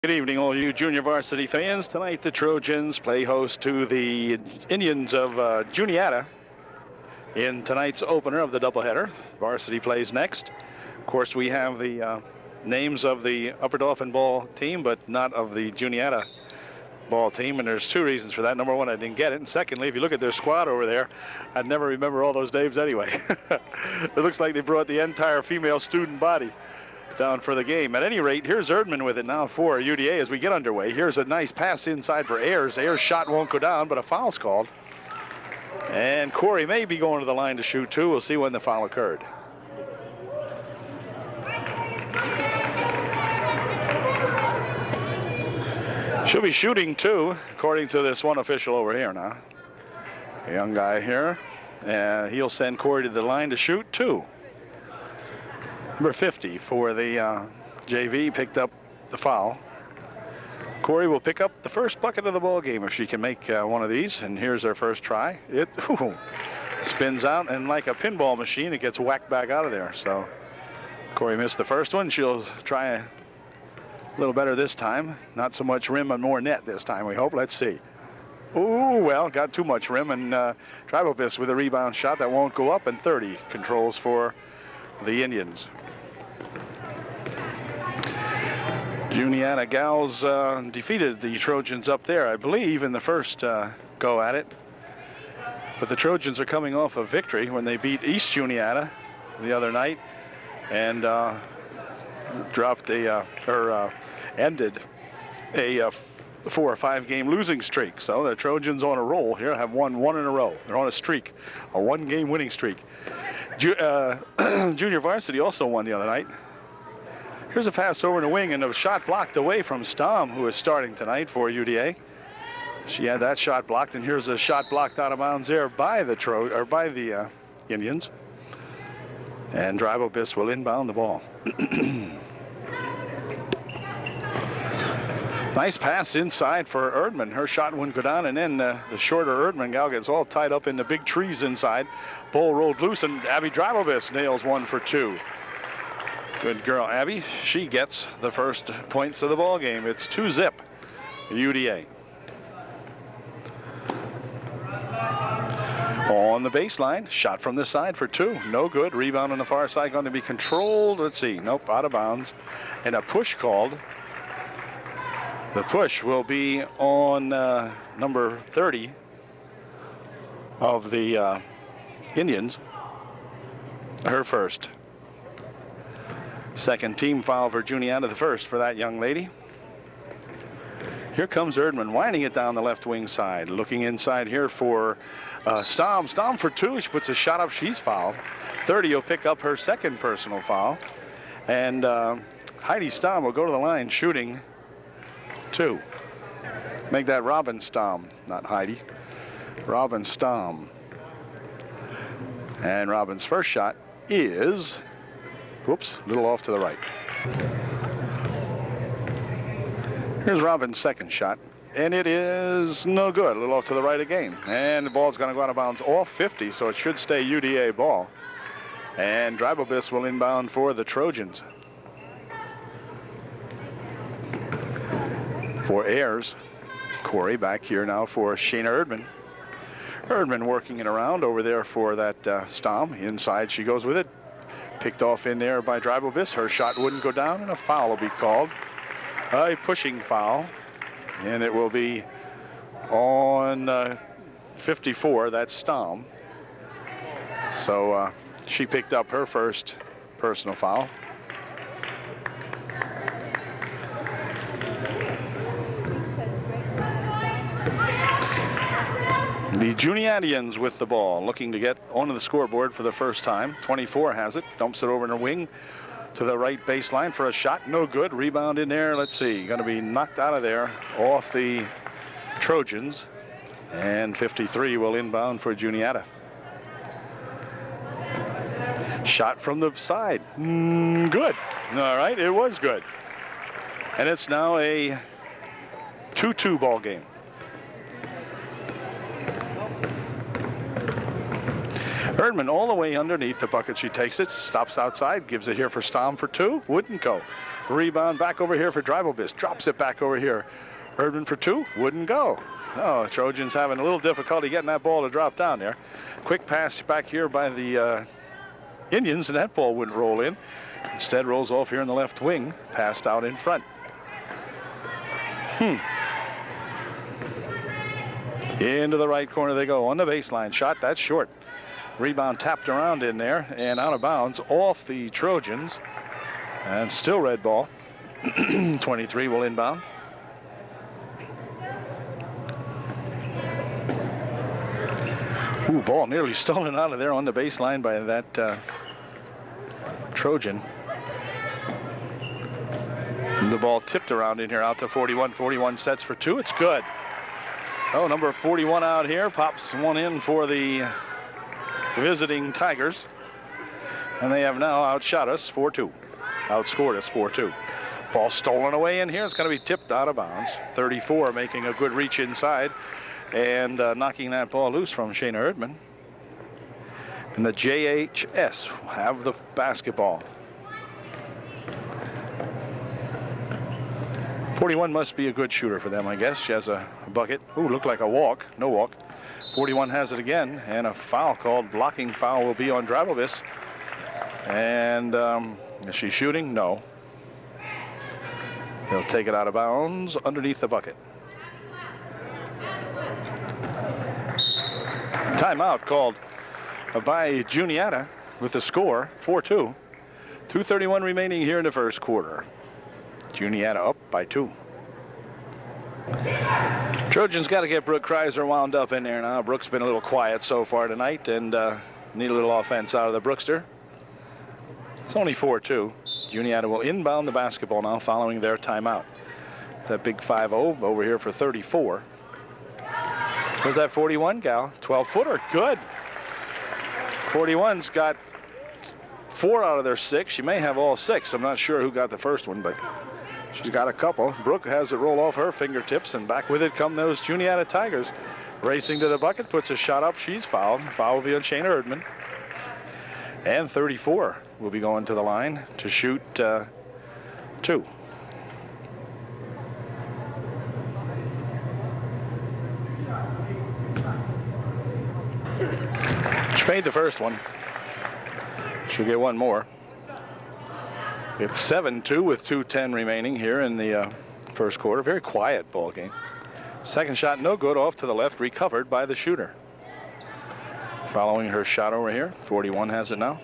Good evening, all you junior varsity fans. Tonight, the Trojans play host to the Indians of Juniata in tonight's opener of the doubleheader. Varsity plays next. Of course, we have the names of the Upper Dauphin ball team, but not of the Juniata ball team, and there's two reasons for that. Number one, I didn't get it, and secondly, if you look at their squad over there, I'd never remember all those names anyway. It looks like they brought the entire female student body down for the game. At any rate, here's Erdman with it now for UDA as we get underway. Here's a nice pass inside for Ayers. Ayers' shot won't go down, but a foul's called. And Corey may be going to the line to shoot too. We'll see when the foul occurred. She'll be shooting too, according to this one official over here now. A young guy here. And he'll send Corey to the line to shoot too. Number 50 for the JV picked up the foul. Corey will pick up the first bucket of the ball game if she can make one of these. And here's her first try. It spins out, and like a pinball machine, it gets whacked back out of there. So Corey missed the first one. She'll try a little better this time. Not so much rim and more net this time, we hope. Let's see. Ooh, well, got too much rim, and Tribobis with a rebound shot that won't go up, and 30 controls for the Indians. Juniata gals defeated the Trojans up there, I believe, in the first go at it. But the Trojans are coming off a victory when they beat East Juniata the other night and ended a 4 or 5 game losing streak. So the Trojans on a roll here, have won one in a row. They're on a streak, a 1-game winning streak. Junior varsity also won the other night. Here's a pass over in the wing and a shot blocked away from Stom, who is starting tonight for UDA. She had that shot blocked, and here's a shot blocked out of bounds there by the Indians. And Drivobis will inbound the ball. Nice pass inside for Erdman. Her shot wouldn't go down, and then the shorter Erdman gal gets all tied up in the big trees inside. Ball rolled loose, and Abby Drivobis nails 1 for 2. Good girl, Abby. She gets the first points of the ball game. It's 2-0 UDA. On the baseline, shot from the side for 2. No good. Rebound on the far side going to be controlled. Let's see. Nope, out of bounds. And a push called. The push will be on number 30 of the Indians. Her first. Second team foul for Juniata, the first for that young lady. Here comes Erdman, winding it down the left wing side. Looking inside here for Stom. Stom for 2. She puts a shot up. She's fouled. 30 will pick up her second personal foul. And Heidi Stom will go to the line shooting 2. Make that Robin Stom, not Heidi. Robin Stom. And Robin's first shot is, whoops, a little off to the right. Here's Robin's second shot, and it is no good. A little off to the right again. And the ball's going to go out of bounds off 50, so it should stay UDA ball. And Dribobis will inbound for the Trojans. For Ayers, Corey back here now for Shayna Erdman. Erdman working it around over there for that Stom. Inside she goes with it. Picked off in there by Dribobis. Her shot wouldn't go down, and a foul will be called. A pushing foul, and it will be on 54. That's Stom. So she picked up her first personal foul. The Juniatians with the ball, looking to get onto the scoreboard for the first time. 24 has it, dumps it over in the wing to the right baseline for a shot. No good. Rebound in there. Let's see. Going to be knocked out of there off the Trojans. And 53 will inbound for Juniata. Shot from the side. Good. All right, it was good. And it's now a 2-2 ball game. Erdman all the way underneath the bucket. She takes it, stops outside, gives it here for Stom for two. Wouldn't go. Rebound back over here for Dreibelbis. Drops it back over here. Erdman for two. Wouldn't go. Oh, Trojans having a little difficulty getting that ball to drop down there. Quick pass back here by the Indians, and that ball wouldn't roll in. Instead rolls off here in the left wing, passed out in front. Into the right corner they go on the baseline. Shot, that's short. Rebound tapped around in there and out of bounds off the Trojans. And still red ball. 23 will inbound. Ooh, ball nearly stolen out of there on the baseline by that Trojan. The ball tipped around in here out to 41. 41 sets for two. It's good. So number 41 out here pops one in for the visiting Tigers. And they have now outshot us 4-2. Outscored us 4-2. Ball stolen away in here. It's going to be tipped out of bounds. 34 making a good reach inside and knocking that ball loose from Shayna Erdman. And the JHS have the basketball. 41 must be a good shooter for them, I guess. She has a bucket. Ooh, looked like a walk. No walk. 41 has it again, and a foul called. Blocking foul will be on Dreibelbis. And is she shooting? No. He'll take it out of bounds underneath the bucket. Timeout called by Juniata with the score 4-2. 2:31 remaining here in the first quarter. Juniata up by 2. Trojans got to get Brooke Kreiser wound up in there now. Brooke's been a little quiet so far tonight and need a little offense out of the Brookster. It's only 4-2. Juniata will inbound the basketball now following their timeout. That big 5-0 over here for 34. Where's that 41 gal? 12-footer. Good. 41's got 4 out of their 6. She may have all 6. I'm not sure who got the first one, but she's got a couple. Brooke has it roll off her fingertips, and back with it come those Juniata Tigers. Racing to the bucket, puts a shot up. She's fouled. Foul will be on Shayna Erdman. And 34 will be going to the line to shoot 2. She made the first one. She'll get one more. It's 7-2 with 2:10 remaining here in the first quarter. Very quiet ball game. Second shot no good, off to the left, recovered by the shooter. Following her shot over here, 41 has it now.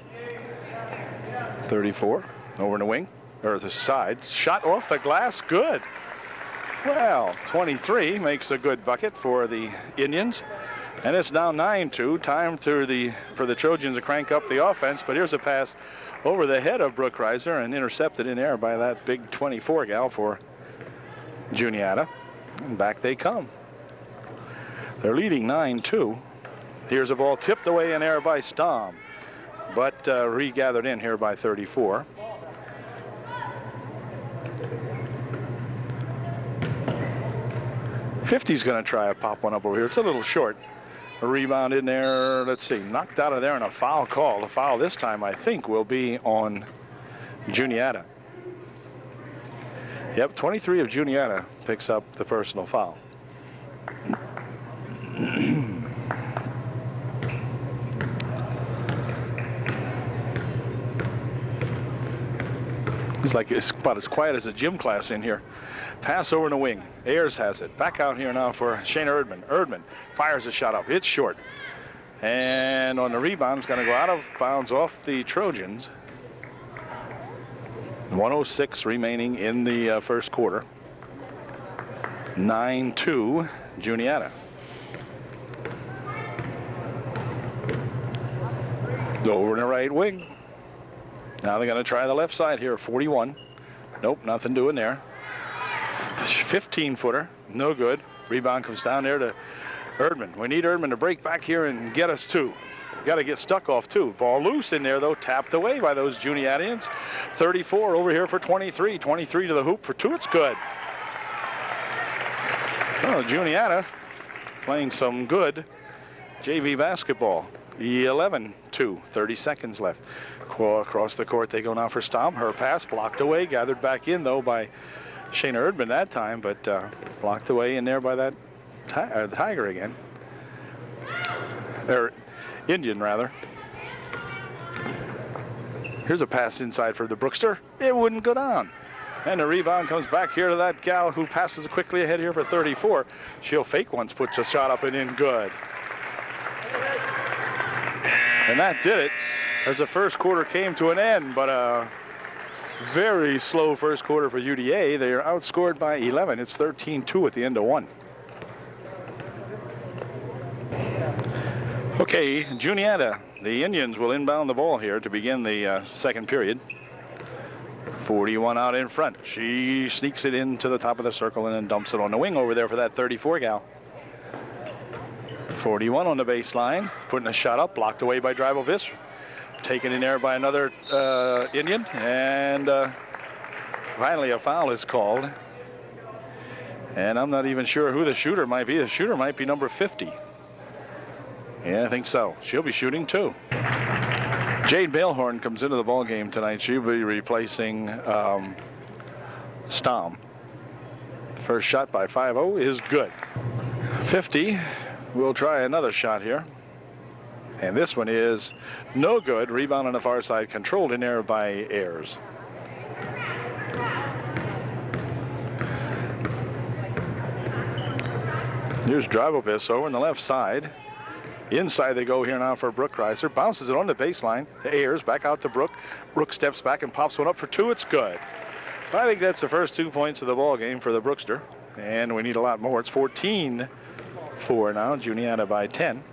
34 over in the wing, or the side. Shot off the glass, good. Well, 23 makes a good bucket for the Indians. And it's now 9-2. Time for the Trojans to crank up the offense. But here's a pass over the head of Brooke Kreiser and intercepted in air by that big 24 gal for Juniata. And back they come. They're leading 9-2. Here's a ball tipped away in air by Stom, but regathered in here by 34. '50's going to try to pop one up over here. It's a little short. A rebound in there. Let's see. Knocked out of there and a foul call. The foul this time, I think, will be on Juniata. Yep, 23 of Juniata picks up the personal foul. It's about as quiet as a gym class in here. Pass over in the wing. Ayers has it. Back out here now for Shayna Erdman. Erdman fires a shot up. It's short. And on the rebound, it's going to go out of bounds off the Trojans. 1:06 remaining in the first quarter. 9-2 Juniata. Over in the right wing. Now they're going to try the left side here. 41. Nope, nothing doing there. 15-footer, no good. Rebound comes down there to Erdman. We need Erdman to break back here and get us 2. Got to get stuck off 2. Ball loose in there, though, tapped away by those Juniatians. 34 over here for 23. 23 to the hoop for 2. It's good. So Juniata playing some good JV basketball. 11-2, 30 seconds left. Across the court they go now for Stom. Her pass blocked away, gathered back in though by Shayna Erdman that time, but blocked away in there by that Tiger again. Or Indian rather. Here's a pass inside for the Brookster. It wouldn't go down. And the rebound comes back here to that gal who passes quickly ahead here for 34. She'll fake once, puts a shot up and in good. And that did it as the first quarter came to an end, but a very slow first quarter for UDA. They are outscored by 11. It's 13-2 at the end of one. Okay, Juniata, the Indians will inbound the ball here to begin the second period. 41 out in front. She sneaks it into the top of the circle and then dumps it on the wing over there for that 34 gal. 41 on the baseline, putting a shot up, blocked away by Dribovis. Taken in there by another Indian, and finally a foul is called. And I'm not even sure who the shooter might be. The shooter might be number 50. Yeah, I think so. She'll be shooting too. Jade Balehorn comes into the ball game tonight. She'll be replacing Stom. First shot by 5-0 is good. 50. We'll try another shot here. And this one is no good. Rebound on the far side, controlled in there by Ayers. Here's Dribovis over on the left side. Inside they go here now for Brooke Kreiser. Bounces it on the baseline to Ayers, back out to Brooke. Brooke steps back and pops one up for two. It's good. I think that's the first 2 points of the ball game for the Brookster. And we need a lot more. It's 14-4 now. Juniata by 10.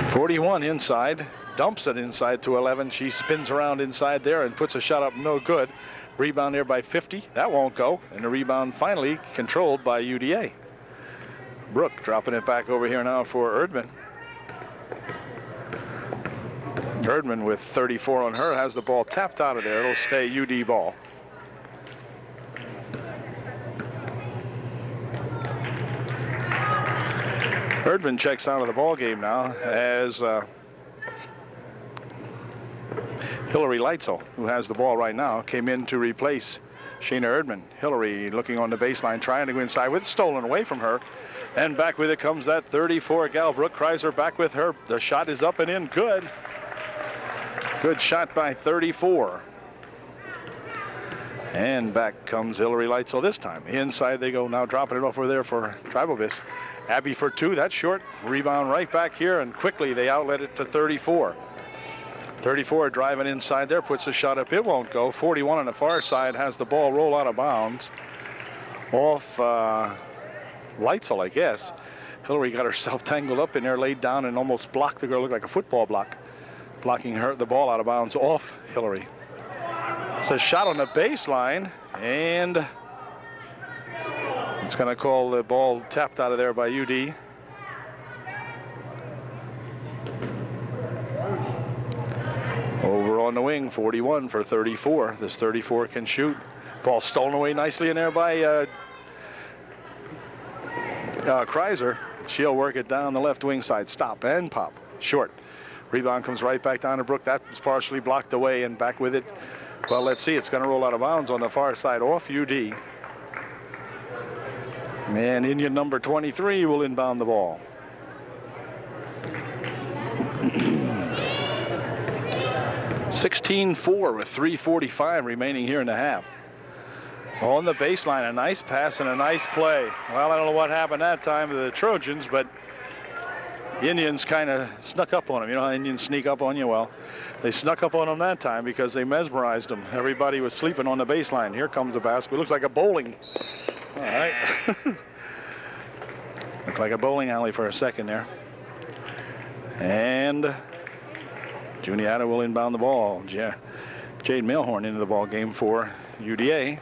41 inside. Dumps it inside to 11. She spins around inside there and puts a shot up, no good. Rebound there by 50. That won't go. And the rebound finally controlled by UDA. Brooke dropping it back over here now for Erdman. Erdman with 34 on her has the ball tapped out of there. It'll stay UD ball. Erdman checks out of the ball game now as Hillary Leitzel, who has the ball right now, came in to replace Shayna Erdman. Hillary looking on the baseline, trying to go inside with it, stolen away from her. And back with it comes that 34 gal, Brooke Kreiser, back with her. The shot is up and in, good. Good shot by 34. And back comes Hillary Leitzel this time. Inside they go now, dropping it over there for Dribovis. Abby for two, that's short. Rebound right back here, and quickly they outlet it to 34. 34 driving inside there, puts a shot up, it won't go. 41 on the far side has the ball roll out of bounds. Off Leitzel, I guess. Hillary got herself tangled up in there, laid down and almost blocked the girl, looked like a football block. Blocking her, the ball out of bounds off Hillary. It's a shot on the baseline, and it's going to call the ball tapped out of there by UD. Over on the wing, 41 for 34. This 34 can shoot. Ball stolen away nicely in there by Kreiser. She'll work it down the left wing side. Stop and pop. Short. Rebound comes right back down to Brooke. That was partially blocked away, and back with it. Well, let's see. It's going to roll out of bounds on the far side off UD. And Indian number 23 will inbound the ball. (16-4) with 3:45 remaining here in the half. On the baseline, a nice pass and a nice play. Well, I don't know what happened that time to the Trojans, but Indians kind of snuck up on them. You know how Indians sneak up on you? Well, they snuck up on them that time because they mesmerized them. Everybody was sleeping on the baseline. Here comes a basket. It looks like a bowling. All right. Looked like a bowling alley for a second there. And Juniata will inbound the ball. Jade Balehorn into the ball game for UDA.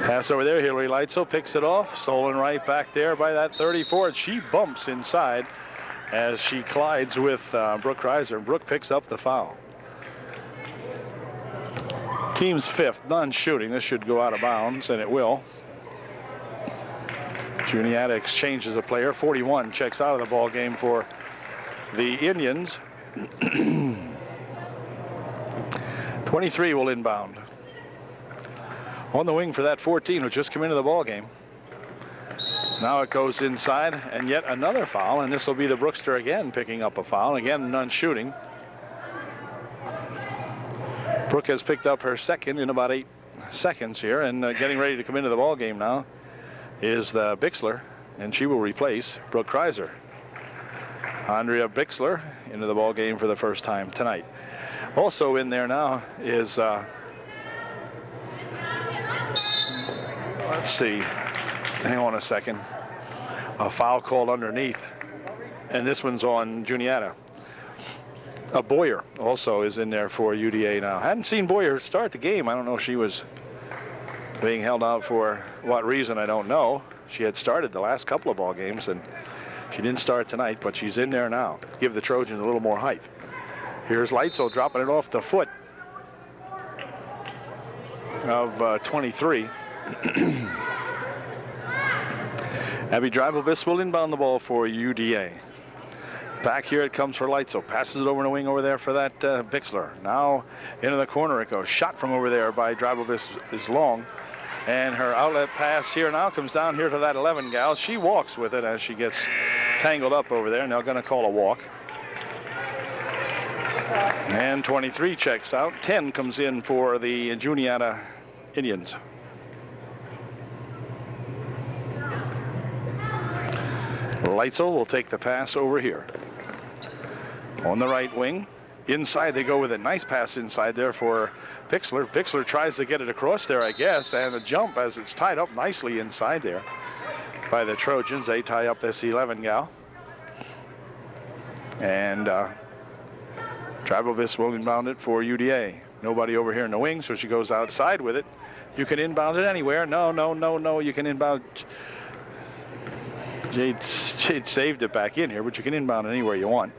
Pass over there. Hillary Leitzel picks it off. Stolen right back there by that 34. And she bumps inside as she collides with Brooke Kreiser. Brooke picks up the foul. Team's fifth, none shooting. This should go out of bounds, and it will. Juniata exchanges a player. 41 checks out of the ball game for the Indians. 23 will inbound. On the wing for that 14 who just come into the ball game. Now it goes inside, and yet another foul, and this will be the Brookster again picking up a foul. Again, none shooting. Brooke has picked up her second in about 8 seconds here, and getting ready to come into the ball game now is the Bixler, and she will replace Brooke Kreiser. Andrea Bixler into the ball game for the first time tonight. Also in there now is let's see, hang on a second, a foul called underneath, and this one's on Juniata. Boyer also is in there for UDA now. Hadn't seen Boyer start the game. I don't know if she was being held out for what reason, I don't know. She had started the last couple of ball games, and she didn't start tonight, but she's in there now. Give the Trojans a little more height. Here's Leitzel dropping it off the foot of 23. Abby Dreibelvis will inbound the ball for UDA. Back here it comes for Leitzel. Passes it over the wing over there for that Bixler. Now into the corner it goes. Shot from over there by Dreibelvis is long. And her outlet pass here now comes down here to that 11 gal. She walks with it as she gets tangled up over there. And they're going to call a walk. And 23 checks out. 10 comes in for the Juniata Indians. Leitzel will take the pass over here. On the right wing. Inside they go with a nice pass inside there for Bixler. Bixler tries to get it across there, I guess, and a jump as it's tied up nicely inside there by the Trojans. They tie up this 11 gal. And Dreibelvis will inbound it for UDA. Nobody over here in the wing, so she goes outside with it. You can inbound it anywhere. No. You can inbound. Jade saved it back in here, but you can inbound it anywhere you want.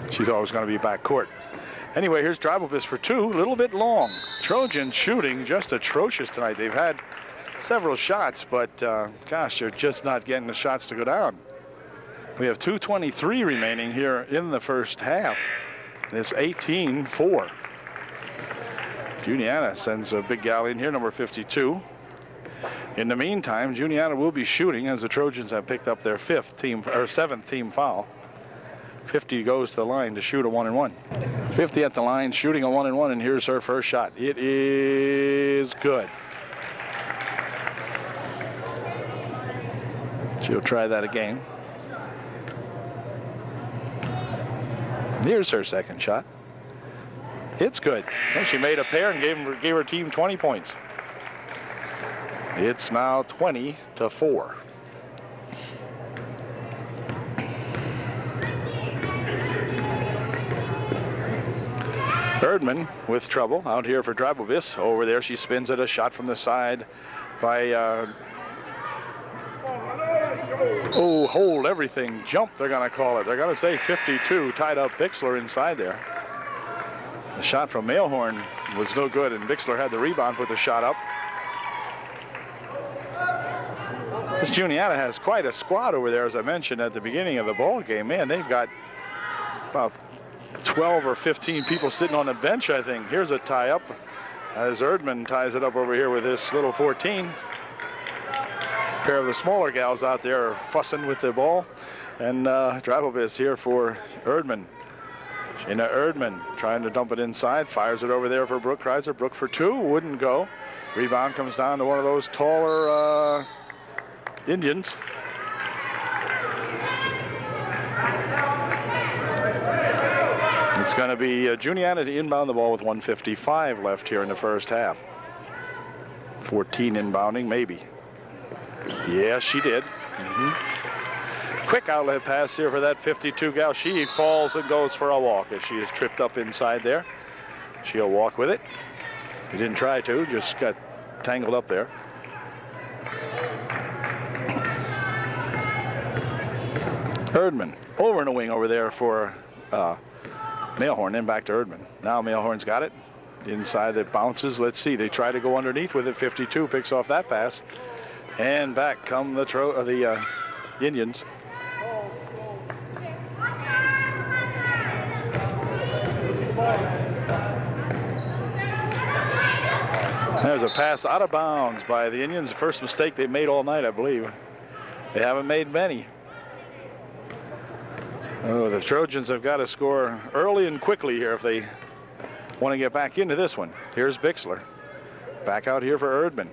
She thought it was going to be back court. Anyway, here's Dreibelvis for two, a little bit long. Trojan shooting just atrocious tonight. They've had several shots, but gosh, they're just not getting the shots to go down. We have 2:23 remaining here in the first half. And it's 18-4. Juniata sends a big gal in here, number 52. In the meantime, Juniata will be shooting as the Trojans have picked up their seventh team foul. 50 goes to the line to shoot a 1-and-1. 50 at the line, shooting a 1-and-1, and here's her first shot. It is good. She'll try that again. Here's her second shot. It's good. Well, she made a pair and gave her team 20 points. It's now 20-4. Erdman with trouble out here for Dreibelvis. Over there she spins it, a shot from the side by hold everything, jump they're going to call it. They're going to say 52, tied up Bixler inside there. The shot from Mailhorn was no good, and Bixler had the rebound, put the shot up. This Juniata has quite a squad over there, as I mentioned at the beginning of the ball game. Man, they've got about 12 or 15 people sitting on the bench, I think. Here's a tie-up as Erdman ties it up over here with this little 14. A pair of the smaller gals out there are fussing with the ball. And Dreibelvis here for Erdman. Shayna Erdman trying to dump it inside, fires it over there for Brooke Kreiser. Brooke for two, wouldn't go. Rebound comes down to one of those taller Indians. It's going to be Juniata to inbound the ball with 1:55 left here in the first half. 14 inbounding, maybe. Yes, she did. Quick outlet pass here for that 52 gal. She falls and goes for a walk as she is tripped up inside there. She'll walk with it. She didn't try to, just got tangled up there. Erdman over in the wing over there for Mailhorn, then back to Erdman. Now Mailhorn's got it. Inside that bounces. Let's see. They try to go underneath with it. 52 picks off that pass. And back come the Indians. There's a pass out of bounds by the Indians. The first mistake they've made all night, I believe. They haven't made many. Oh, the Trojans have got to score early and quickly here if they want to get back into this one. Here's Bixler. Back out here for Erdman.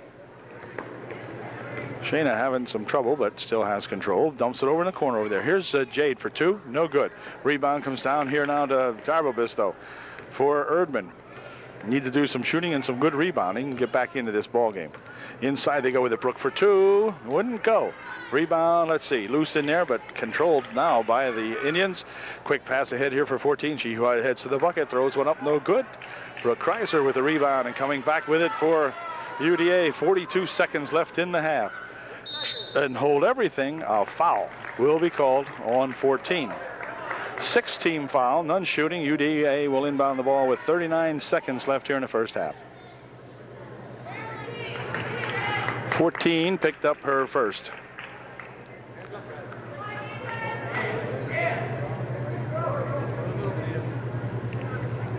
Shayna having some trouble, but still has control. Dumps it over in the corner over there. Here's Jade for two. No good. Rebound comes down here now to Darbobis, though, for Erdman. Need to do some shooting and some good rebounding and get back into this ball game. Inside they go with it. Brook for two. Wouldn't go. Rebound, let's see, loose in there, but controlled now by the Indians. Quick pass ahead here for 14. She heads to the bucket, throws one up, no good. Brooke Kreiser with the rebound and coming back with it for UDA. 42 seconds left in the half. And hold everything, a foul will be called on 14. 6-team foul, none shooting. UDA will inbound the ball with 39 seconds left here in the first half. 14 picked up her first.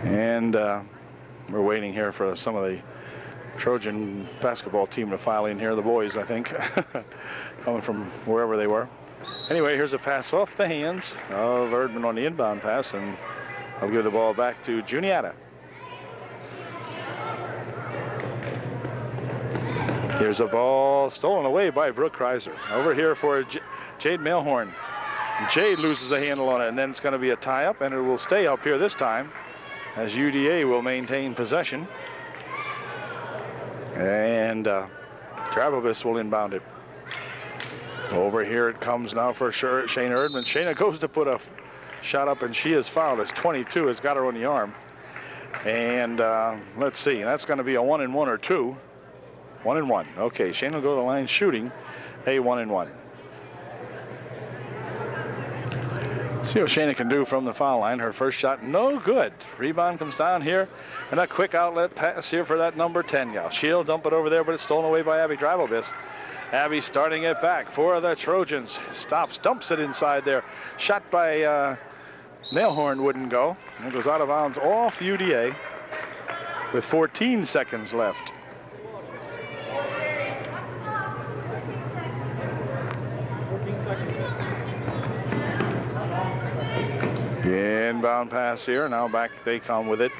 And we're waiting here for some of the Trojan basketball team to file in here. The boys, I think, coming from wherever they were. Anyway, here's a pass off the hands of Erdman on the inbound pass, and I'll give the ball back to Juniata. Here's a ball stolen away by Brooke Kreiser. Over here for Jade Mailhorn. Jade loses a handle on it, and then it's going to be a tie-up, and it will stay up here this time as UDA will maintain possession. And Darbobis will inbound it. Over here it comes now for Shayna Erdman. Shayna goes to put a shot up, and she is fouled as 22 has got her on the arm. And let's see, that's going to be a 1-and-1 or 2. 1-and-1. Okay, Shayna will go to the line shooting a 1-and-1. See what Shayna can do from the foul line. Her first shot, no good. Rebound comes down here, and a quick outlet pass here for that number 10 gal. She'll dump it over there, but it's stolen away by Abby Darbobis. Abby starting it back for the Trojans. Stops, dumps it inside there. Shot by Nailhorn wouldn't go. It goes out of bounds off UDA with 14 seconds left. Inbound pass here. Now back they come with it.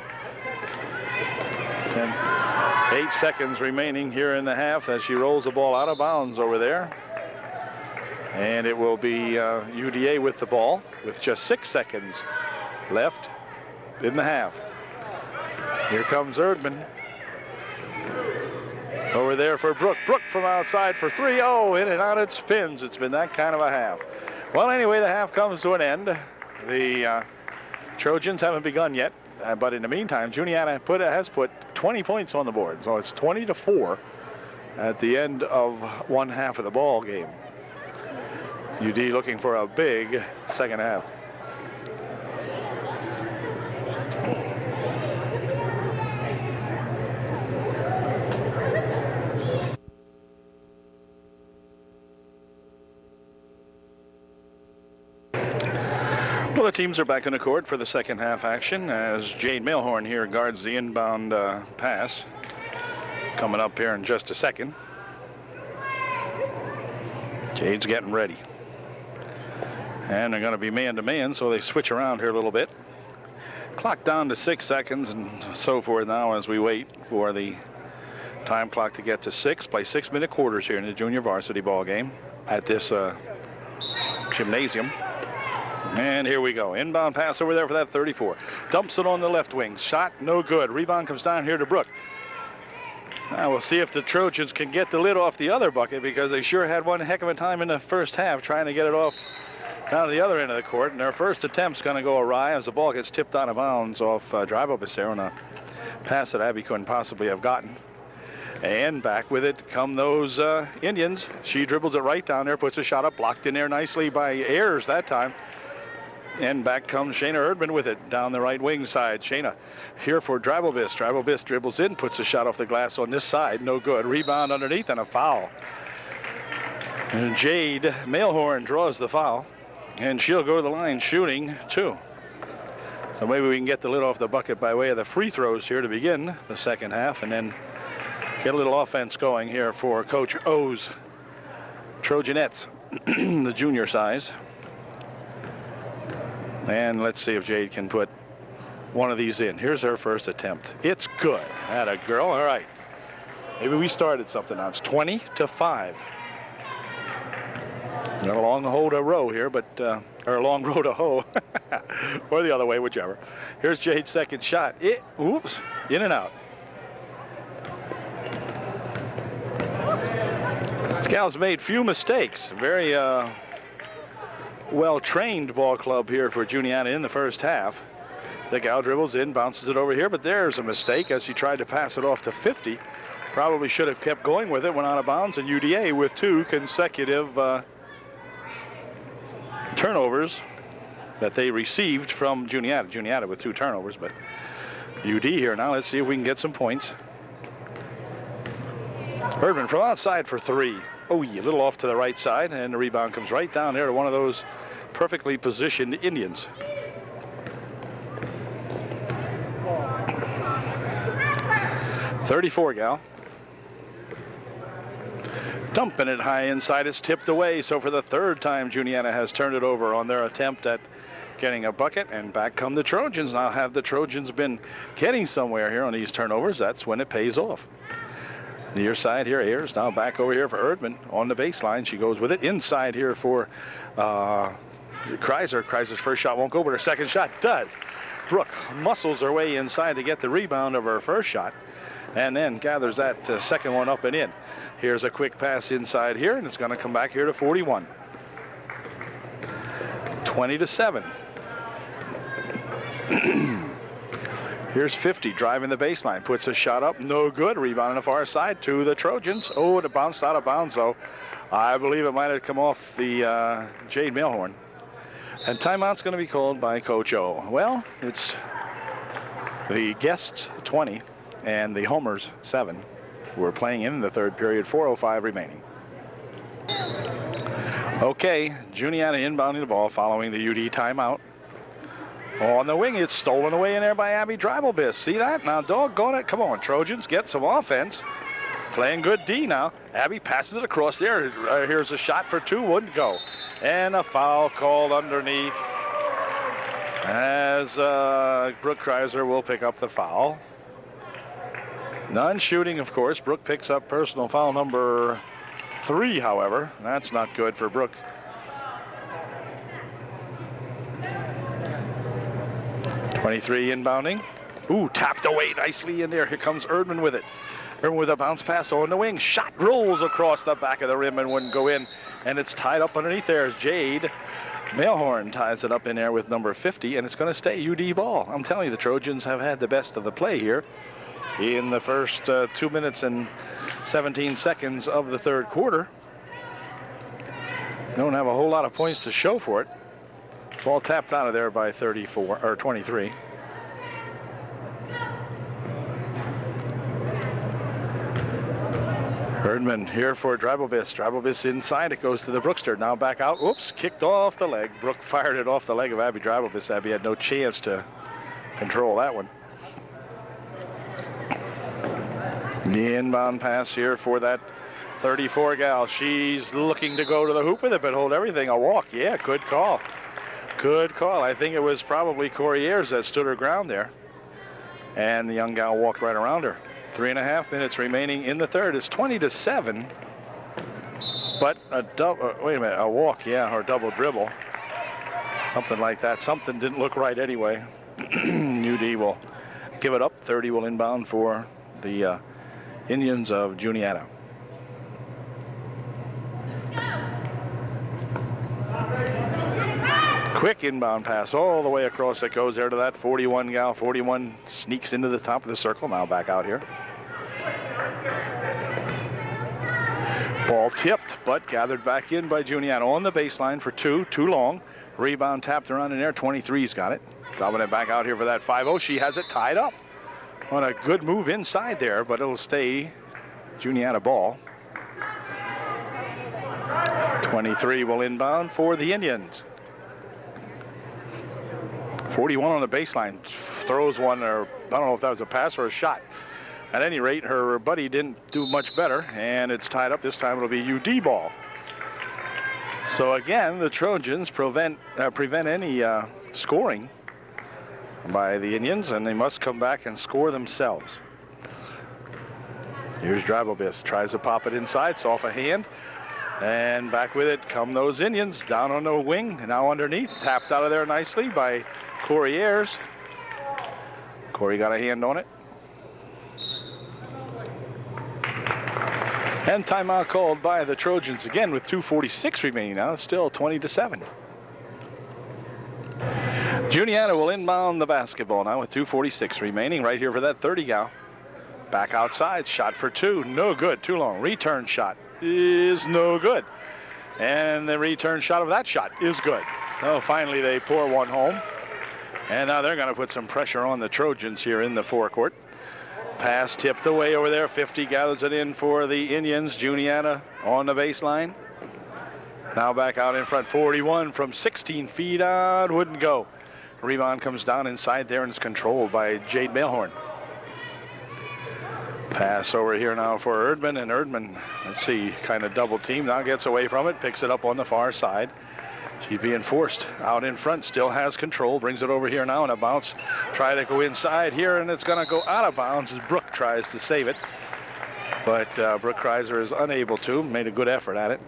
8 seconds remaining here in the half as she rolls the ball out of bounds over there. And it will be UDA with the ball with just 6 seconds left in the half. Here comes Erdman. Over there for Brooke. Brooke from outside for three. Oh, in and out it spins. It's been that kind of a half. Well, anyway, the half comes to an end. The Trojans haven't begun yet, but in the meantime, Juniata has put 20 points on the board. So it's 20-4 at the end of one half of the ball game. UD looking for a big second half. Well, the teams are back in the court for the second half action as Jade Mailhorn here guards the inbound pass. Coming up here in just a second. Jade's getting ready. And they're going to be man-to-man, so they switch around here a little bit. Clock down to 6 seconds and so forth now as we wait for the time clock to get to 6. Play 6-minute quarters here in the junior varsity ball game at this gymnasium. And here we go. Inbound pass over there for that 34. Dumps it on the left wing. Shot no good. Rebound comes down here to Brooke. Now we'll see if the Trojans can get the lid off the other bucket, because they sure had one heck of a time in the first half trying to get it off down to the other end of the court. And their first attempt's going to go awry as the ball gets tipped out of bounds off Darbobis there on a pass that Abby couldn't possibly have gotten. And back with it come those Indians. She dribbles it right down there, puts a shot up, blocked in there nicely by Ayers that time. And back comes Shayna Erdman with it down the right wing side. Shayna here for Dribblebis. Dribblebis dribbles in, puts a shot off the glass on this side. No good. Rebound underneath and a foul. And Jade Mailhorn draws the foul. And she'll go to the line shooting 2. So maybe we can get the lid off the bucket by way of the free throws here to begin the second half, and then get a little offense going here for Coach O's Trojanettes, the junior size. And let's see if Jade can put one of these in. Here's her first attempt. It's good. Atta girl. All right. Maybe we started something now. It's 20-5. Got a long hoe to row here, but or a long row to hoe, or the other way, whichever. Here's Jade's second shot. Oops, in and out. This gal's made few mistakes. Very well-trained ball club here for Juniata in the first half. The gal dribbles in, bounces it over here, but there's a mistake as she tried to pass it off to 50. Probably should have kept going with it, went out of bounds, and UDA with 2 consecutive turnovers that they received from Juniata. Juniata with 2 turnovers, but UD here now. Let's see if we can get some points. Erdman from outside for 3. Oh, yeah, a little off to the right side, and the rebound comes right down there to one of those perfectly positioned Indians. .34 gal. Dumping it high inside. It's tipped away. So for the 3rd time, Juniata has turned it over on their attempt at getting a bucket. And back come the Trojans. Now have the Trojans been getting somewhere here on these turnovers? That's when it pays off. Near side here, Ayers now back over here for Erdman on the baseline. She goes with it inside here for Kreiser. Kreiser's first shot won't go, but her second shot does. Brooke muscles her way inside to get the rebound of her first shot, and then gathers that second one up and in. Here's a quick pass inside here, and it's going to come back here to 41. 20-7. Here's 50 driving the baseline, puts a shot up, no good. Rebound on the far side to the Trojans. Oh, it bounced out of bounds, though. I believe it might have come off the Jade Mailhorn. And timeout's going to be called by Coach O. Well, it's the guests 20 and the homers 7. We're playing in the 3rd period, 4:05 remaining. Okay, Juniata inbounding the ball following the UD timeout. On the wing, it's stolen away in there by Abby Dribblebis. See that? Now, doggone it. Come on, Trojans, get some offense. Playing good D now. Abby passes it across there. Here's a shot for 2, wouldn't go. And a foul called underneath as Brooke Kreiser will pick up the foul. None shooting, of course. Brooke picks up personal foul number 3, however. That's not good for Brooke. .23 inbounding. Ooh, tapped away nicely in there. Here comes Erdman with it. Erdman with a bounce pass on the wing. Shot rolls across the back of the rim and wouldn't go in. And it's tied up underneath there as Jade Mailhorn ties it up in there with number 50, and it's going to stay UD ball. I'm telling you, the Trojans have had the best of the play here in the first 2 minutes and 17 seconds of the 3rd quarter. Don't have a whole lot of points to show for it. Ball tapped out of there by 34 or 23. Erdman here for Dribblebis. Dribblebis inside. It goes to the Brookster. Now back out. Whoops, kicked off the leg. Brooke fired it off the leg of Abby Dribblebis. Abby had no chance to control that one. The inbound pass here for that 34 gal. She's looking to go to the hoop with it, but hold everything. A walk. Yeah, good call. Good call. I think it was probably Corey Ayers that stood her ground there. And the young gal walked right around her. 3.5 minutes remaining in the 3rd. It's 20-7. But a double, wait a minute, a walk, yeah, or double dribble. Something like that. Something didn't look right anyway. UD will give it up. 30 will inbound for the Indians of Juniata. Quick inbound pass all the way across. It goes there to that 41 gal. 41 sneaks into the top of the circle. Now back out here. Ball tipped, but gathered back in by Juniata on the baseline for 2. Too long. Rebound tapped around in there. 23's got it. Dropping it back out here for that 5-0. She has it tied up on a good move inside there, but it'll stay Juniata ball. 23 will inbound for the Indians. 41 on the baseline. Throws one, or I don't know if that was a pass or a shot. At any rate, her buddy didn't do much better, and it's tied up. This time it'll be UD ball. So again, the Trojans prevent any scoring by the Indians, and they must come back and score themselves. Here's Drabobis, tries to pop it inside, it's off a hand, and back with it come those Indians, down on the wing, now underneath, tapped out of there nicely by Corey Ayers. Corey got a hand on it. And timeout called by the Trojans again with 2:46 remaining now. It's still 20-7. Juniata will inbound the basketball now with 2:46 remaining right here for that 30 gal. Back outside, shot for two, no good, too long. Return shot is no good. And the return shot of that shot is good. So finally they pour one home. And now they're going to put some pressure on the Trojans here in the forecourt. Pass tipped away over there. 50 gathers it in for the Indians. Juniata on the baseline. Now back out in front. 41 from 16 feet out. Wouldn't go. Rebound comes down inside there and it's controlled by Jade Mailhorn. Pass over here now for Erdman. And Erdman, let's see, kind of double team. Now gets away from it. Picks it up on the far side. She's being forced out in front, still has control, brings it over here now and a bounce. Try to go inside here, and it's going to go out of bounds as Brooke tries to save it. But Brooke Kreiser is unable to, made a good effort at it.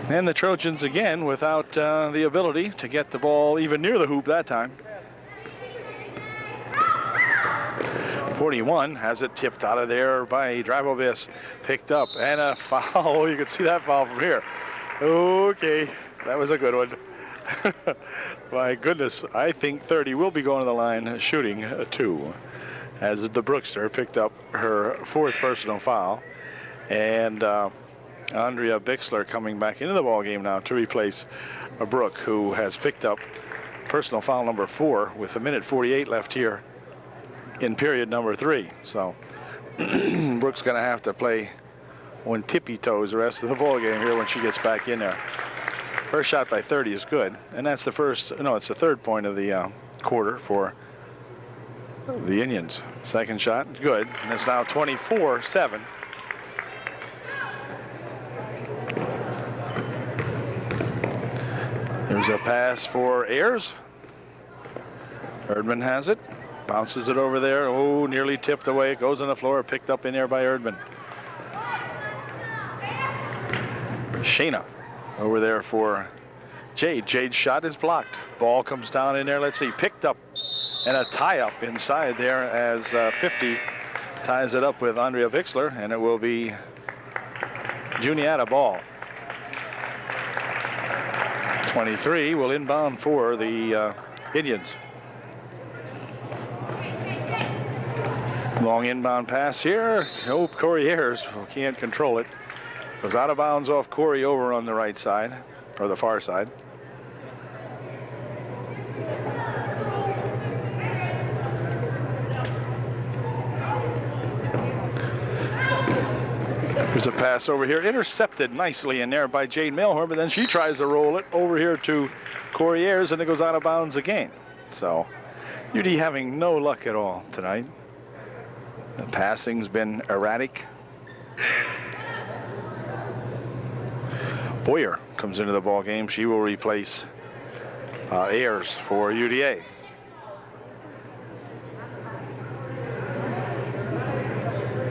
And the Trojans again without the ability to get the ball even near the hoop that time. 41 has it tipped out of there by Drabobis, picked up, and a foul. You can see that foul from here. Okay, that was a good one. My goodness, I think 30 will be going to the line shooting a 2 as the Brookster picked up her 4th personal foul. And Andrea Bixler coming back into the ball game now to replace Brooke, who has picked up personal foul number 4 with 1:48 left here in period number 3. So Brooke's going to have to play on tippy toes the rest of the ball game here when she gets back in there. Her shot by 30 is good, and that's the it's the 3rd point of the quarter for the Indians. Second shot, good, and it's now 24-7. There's a pass for Ayers. Erdman has it, bounces it over there. Oh, nearly tipped away. It goes on the floor, picked up in there by Erdman. Shayna over there for Jade. Jade's shot is blocked. Ball comes down in there. Let's see, picked up and a tie-up inside there as 50 ties it up with Andrea Bixler, and it will be Juniata ball. 23 will inbound for the Indians. Long inbound pass here. Oh, Corey Ayers can't control it. Goes out of bounds off Corey over on the right side, or the far side. There's a pass over here, intercepted nicely in there by Jade Mailhorn, but then she tries to roll it over here to Corey Ayers, and it goes out of bounds again. So UD having no luck at all tonight. The passing's been erratic. Boyer comes into the ball game. She will replace Ayers for UDA.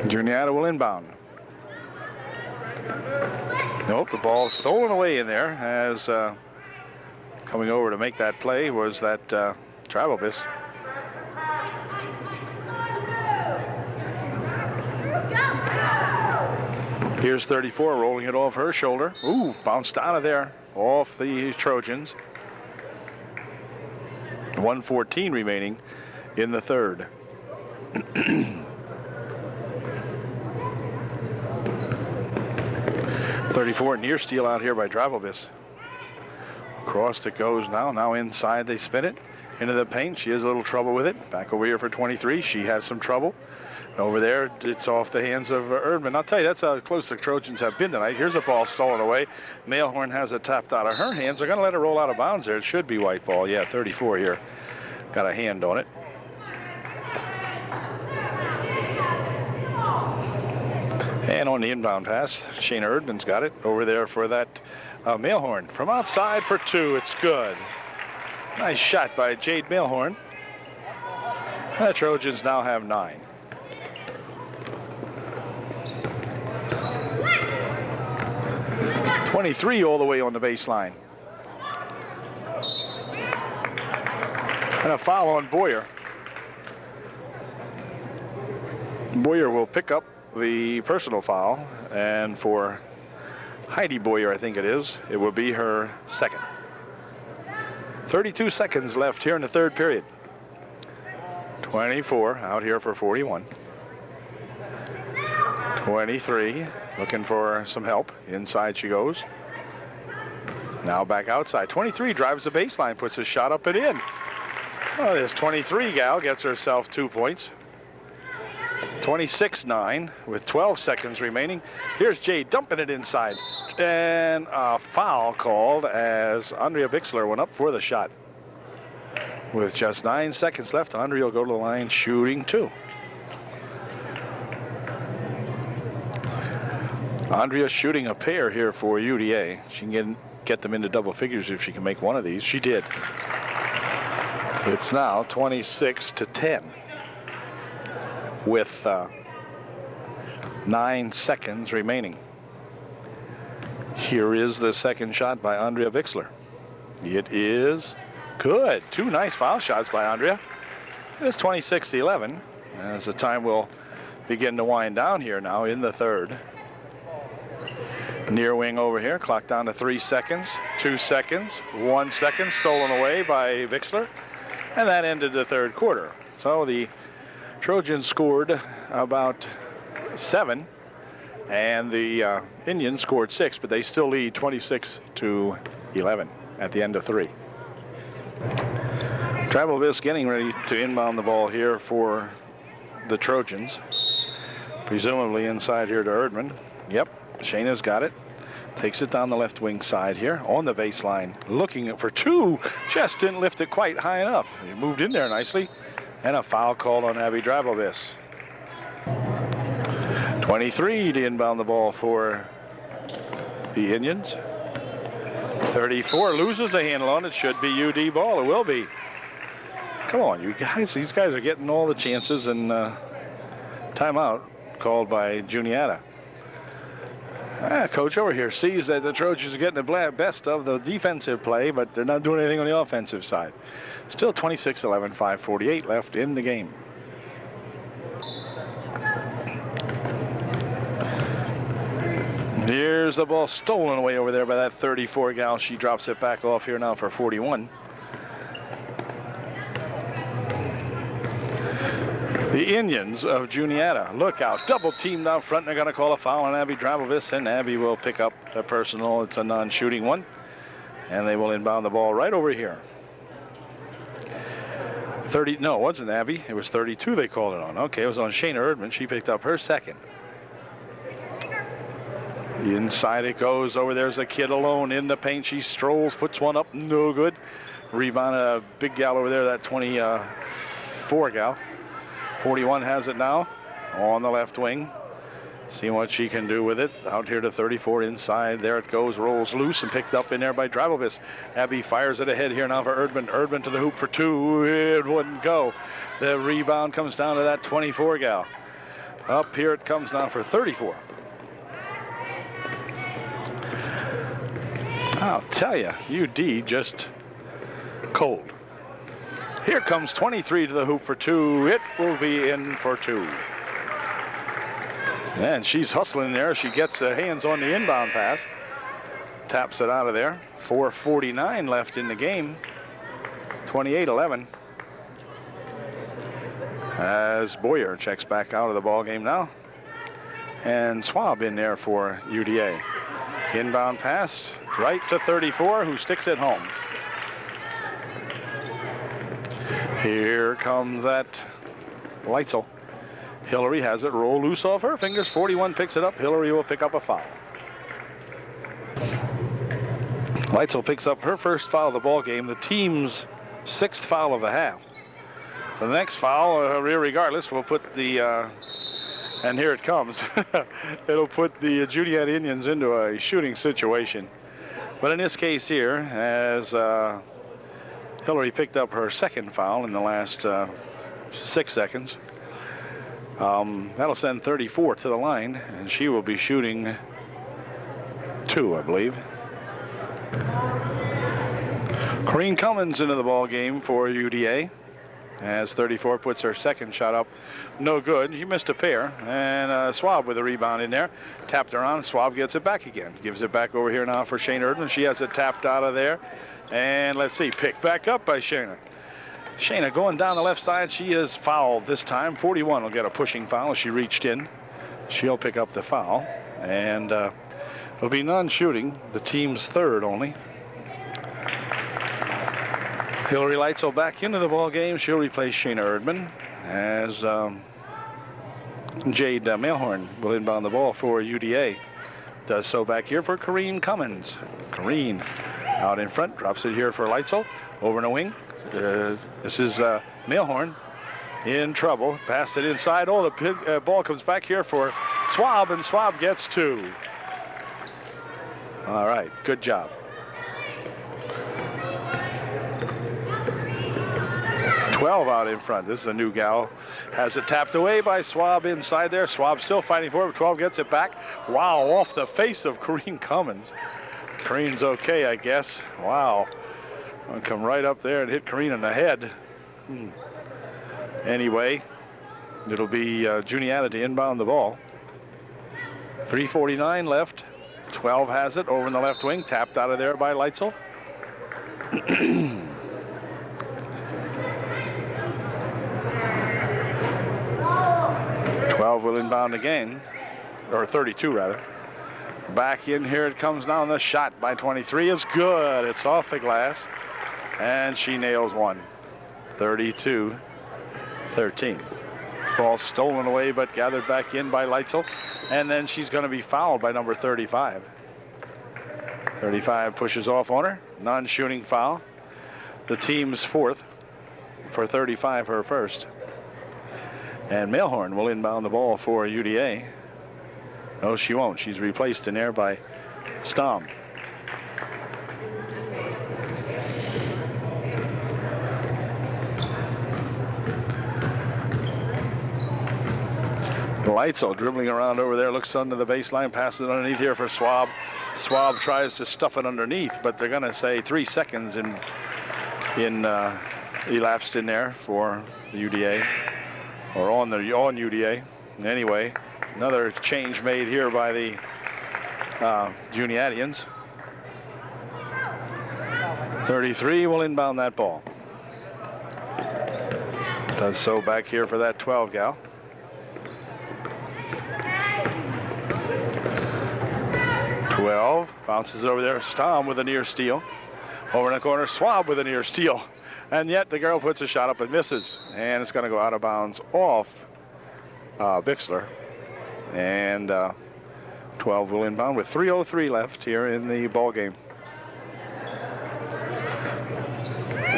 Juniata will inbound. Nope, the ball stolen away in there as coming over to make that play was that Travelvis. Here's 34 rolling it off her shoulder. Ooh, bounced out of there off the Trojans. 1:14 remaining in the 3rd. 34 near steal out here by Dravovis. Across it goes now. Now inside they spin it into the paint. She has a little trouble with it. Back over here for 23. She has some trouble. Over there, it's off the hands of Erdman. I'll tell you, that's how close the Trojans have been tonight. Here's a ball stolen away. Mailhorn has it tapped out of her hands. They're going to let it roll out of bounds there. It should be white ball. Yeah, 34 here. Got a hand on it. And on the inbound pass, Shayna Erdman's got it over there for that Mailhorn. From outside for 2, it's good. Nice shot by Jade Mailhorn. The Trojans now have 9. .23 all the way on the baseline. And a foul on Boyer. Boyer will pick up the personal foul, and for Heidi Boyer, I think it is, it will be her second. 32 seconds left here in the third period. 24 out here for 41. 23 looking for some help. Inside she goes. Now back outside. 23 drives the baseline, puts a shot up and in. Oh, this 23 gal gets herself 2 points. 26-9 with 12 seconds remaining. Here's Jade dumping it inside. And a foul called as Andrea Bixler went up for the shot. With just 9 seconds left, Andrea will go to the line shooting 2. Andrea shooting a pair here for UDA. She can get them into double figures if she can make one of these. She did. It's now 26-10 with 9 seconds remaining. Here is the second shot by Andrea Bixler. It is good. 2 nice foul shots by Andrea. It's 26-11 as the time will begin to wind down here now in the third. Near wing over here, clock down to 3 seconds, 2 seconds, 1 second, stolen away by Bixler, and that ended the third quarter. So the Trojans scored about 7, and the Indians scored 6, but they still lead 26-11 at the end of 3. Travel Viss getting ready to inbound the ball here for the Trojans. Presumably inside here to Erdman. Yep. Shayna's got it. Takes it down the left wing side here on the baseline. Looking for 2. Just didn't lift it quite high enough. He moved in there nicely. And a foul called on Abby Drabovis. 23 to inbound the ball for the Indians. 34 loses a handle on it. Should be UD ball. It will be. Come on, you guys. These guys are getting all the chances, and timeout called by Juniata. Coach over here sees that the Trojans are getting the best of the defensive play, but they're not doing anything on the offensive side. Still 26-11, 5:48 left in the game. Here's the ball stolen away over there by that 34 gal. She drops it back off here now for 41. The Indians of Juniata, look out, double teamed out front. They're going to call a foul on Abby Drabovis, and Abby will pick up the personal. It's a non-shooting one, and they will inbound the ball right over here. 30, no, it wasn't Abby. It was 32 they called it on. Okay, it was on Shayna Erdman. She picked up her second. Inside it goes. Over there's a kid alone in the paint. She strolls, puts one up, no good. Rebound, a big gal over there, that 24 gal. 41 has it now on the left wing. See what she can do with it. Out here to 34 inside. There it goes. Rolls loose and picked up in there by Drabovis. Abby fires it ahead here now for Erdman. Erdman to the hoop for 2. It wouldn't go. The rebound comes down to that 24 gal. Up here it comes now for 34. I'll tell you, UD just cold. Here comes 23 to the hoop for 2. It will be in for 2. And she's hustling there. She gets her hands on the inbound pass. Taps it out of there. 4:49 left in the game. 28-11. As Boyer checks back out of the ball game now. And Swab in there for UDA. Inbound pass right to 34, who sticks it home. Here comes that Leitzel. Hillary has it roll loose off her fingers. 41 picks it up. Hillary will pick up a foul. Leitzel picks up her first foul of the ball game, the team's 6th foul of the half. So the next foul, regardless, will put the, and here it comes, it'll put the Juniata Indians into a shooting situation. But in this case here, as Hillary picked up her 2nd foul in the last 6 seconds, that'll send 34 to the line, and she will be shooting 2, I believe. Corrine Cummins into the ball game for UDA, as 34 puts her 2nd shot up. No good. She missed a pair, and Swab with a rebound in there. Tapped her on. Swab gets it back again. Gives it back over here now for Shayna Erdman. She has it tapped out of there. And let's see, picked back up by Shayna. Shayna going down the left side. She is fouled this time. 41 will get a pushing foul as she reached in. She'll pick up the foul. And it'll be non-shooting, the team's 3rd only. Hillary Leitzel back into the ball game. She'll replace Shayna Erdman as Jade Mailhorn will inbound the ball for UDA. Does so back here for Corrine Cummins. Corrine out in front, drops it here for Leitzel. Over in the wing. This is Mailhorn in trouble. Passed it inside. Oh, the ball comes back here for Swab, and Swab gets 2. All right, good job. 12 out in front. This is a new gal. Has it tapped away by Swab inside there. Swab still fighting for it. 12 gets it back. Wow, off the face of Corrine Cummins. Corrine's okay, I guess. Wow. I'll come right up there and hit Corrine in the head. Anyway, it'll be Juniata to inbound the ball. 3:49 left. 12 has it over in the left wing. Tapped out of there by Leitzel. 12 will inbound again, or 32 rather. Back in here it comes now, and the shot by 23 is good. It's off the glass, and she nails one. 32-13. Ball stolen away, but gathered back in by Leitzel, and then she's going to be fouled by number 35. 35 pushes off on her. Non-shooting foul. The team's 4th for 35, her 1st. And Mailhorn will inbound the ball for UDA. No, she won't. She's replaced in there by Stom. Leitzel dribbling around over there, looks under the baseline, passes it underneath here for Swab. Swab tries to stuff it underneath, but they're going to say 3 seconds elapsed in there for the UDA, or on UDA. Anyway, another change made here by the Juniatians. 33 will inbound that ball. Does so back here for that 12 gal. Bounces over there. Stom with a near steal. Over in the corner, Swab with a near steal. And yet the girl puts a shot up and misses. And it's going to go out of bounds off Bixler. And 12 will inbound with 3:03 left here in the ball game.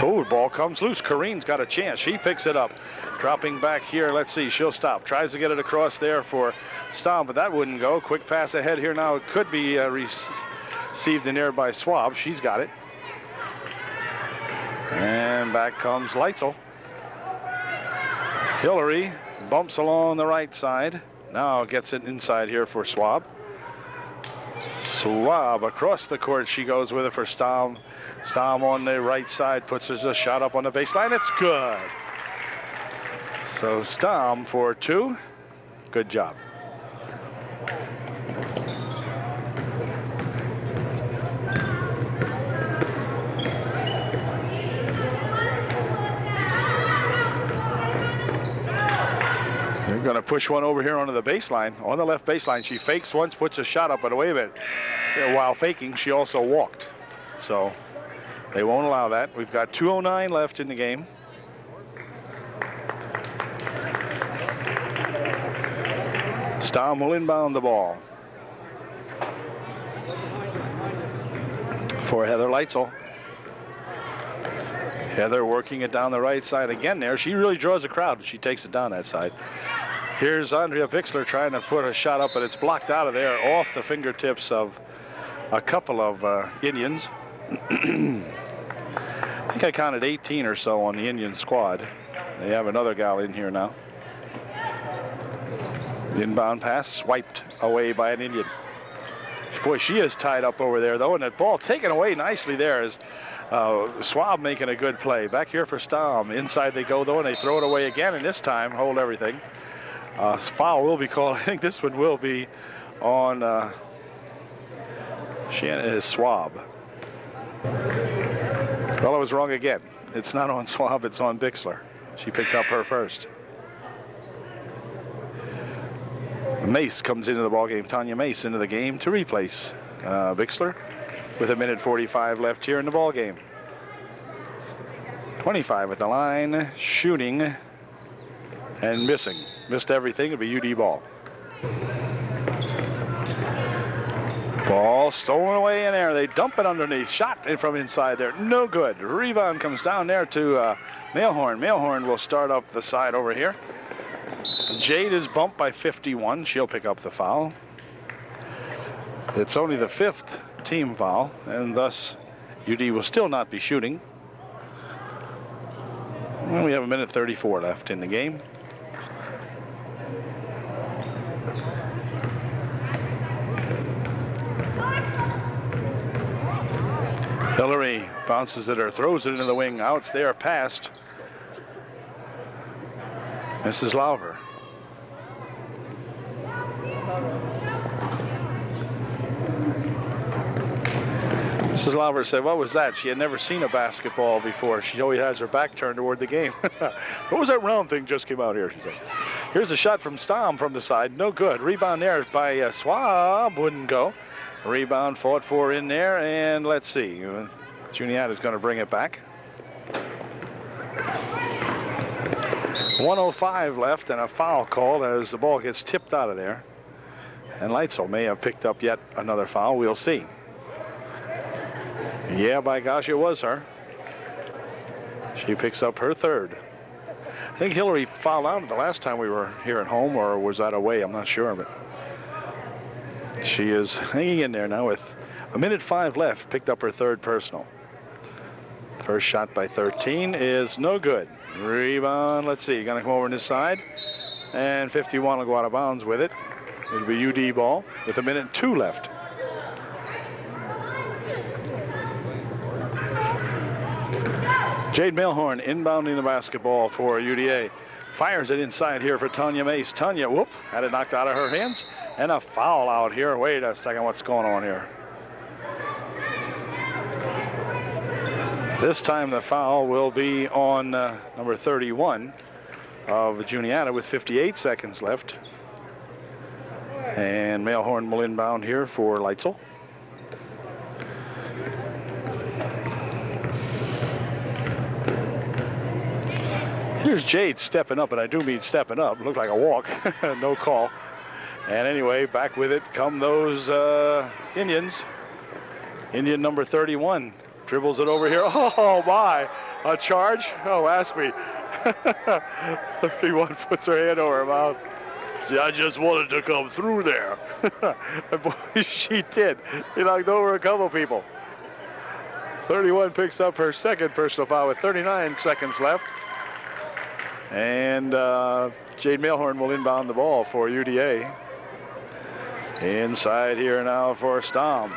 Oh, ball comes loose. Corrine's got a chance. She picks it up. Dropping back here. Let's see. She'll stop. Tries to get it across there for Stom, but that wouldn't go. Quick pass ahead here now. It could be received in there by Swab. She's got it. And back comes Leitzel. Hillary bumps along the right side. Now gets it inside here for Swab. Swab across the court. She goes with it for Stom. Stom on the right side puts a shot up on the baseline. It's good. So Stom for 2. Good job. They're going to push one over here onto the baseline. On the left baseline, she fakes once, puts a shot up, but wait a minute. while faking, she also walked. So they won't allow that. We've got 2:09 left in the game. Stamm will inbound the ball for Heather Leitzel. Heather working it down the right side again there. She really draws a crowd. She takes it down that side. Here's Andrea Bixler trying to put a shot up, but it's blocked out of there off the fingertips of a couple of Indians. I think I counted 18 or so on the Indian squad. They have another gal in here now. The inbound pass swiped away by an Indian. Boy, she is tied up over there, though, and that ball taken away nicely there is Schwab making a good play. Back here for Stamm. Inside they go, though, and they throw it away again, and this time hold everything. Foul will be called. I think this one will be on Schwab. Well, I was wrong again. It's not on Schwab, it's on Bixler. She picked up her first. Mace comes into the ballgame. Tanya Mace into the game to replace Bixler with 1:45 left here in the ballgame. 25 at the line, shooting and missing. Missed everything. It'll be UD ball. Ball stolen away in there. They dump it underneath. Shot in from inside there. No good. Rebound comes down there to Mailhorn. Mailhorn will start up the side over here. Jade is bumped by 51. She'll pick up the foul. It's only the 5th team foul, and thus UD will still not be shooting. Well, we have 1:34 left in the game. Hillary bounces it or throws it into the wing. Outs there, past Mrs. Lauver. Mrs. Lauver said, what was that? She had never seen a basketball before. She always has her back turned toward the game. What was that round thing just came out here, she said. Here's a shot from Stamm from the side. No good. Rebound there by Schwab. Wouldn't go. Rebound fought for in there. And let's see. Juniata is going to bring it back. 1:05 left and a foul called as the ball gets tipped out of there. And Leitzel may have picked up yet another foul. We'll see. Yeah, by gosh, it was her. She picks up her third. I think Hillary fouled out the last time we were here at home, or was that away? I'm not sure, but she is hanging in there now with 1:05 left. Picked up her third personal. First shot by 13 is no good. Rebound, let's see, gonna come over on this side. And 51 will go out of bounds with it. It'll be UD ball with 1:02 left. Jade Mailhorn inbounding the basketball for UDA. Fires it inside here for Tanya Mace. Tanya, whoop, had it knocked out of her hands. And a foul out here. Wait a second, what's going on here? This time the foul will be on number 31 of Juniata with 58 seconds left. And Mailhorn will inbound here for Leitzel. Here's Jade stepping up, and I do mean stepping up. It looked like a walk. No call. And anyway, back with it come those Indians. Indian number 31 dribbles it over here. Oh, my. A charge? Oh, ask me. 31 puts her hand over her mouth. I just wanted to come through there. And boy, she did. He knocked over a couple people. 31 picks up her second personal foul with 39 seconds left. And Jade Mailhorn will inbound the ball for UDA. Inside here now for Stamm.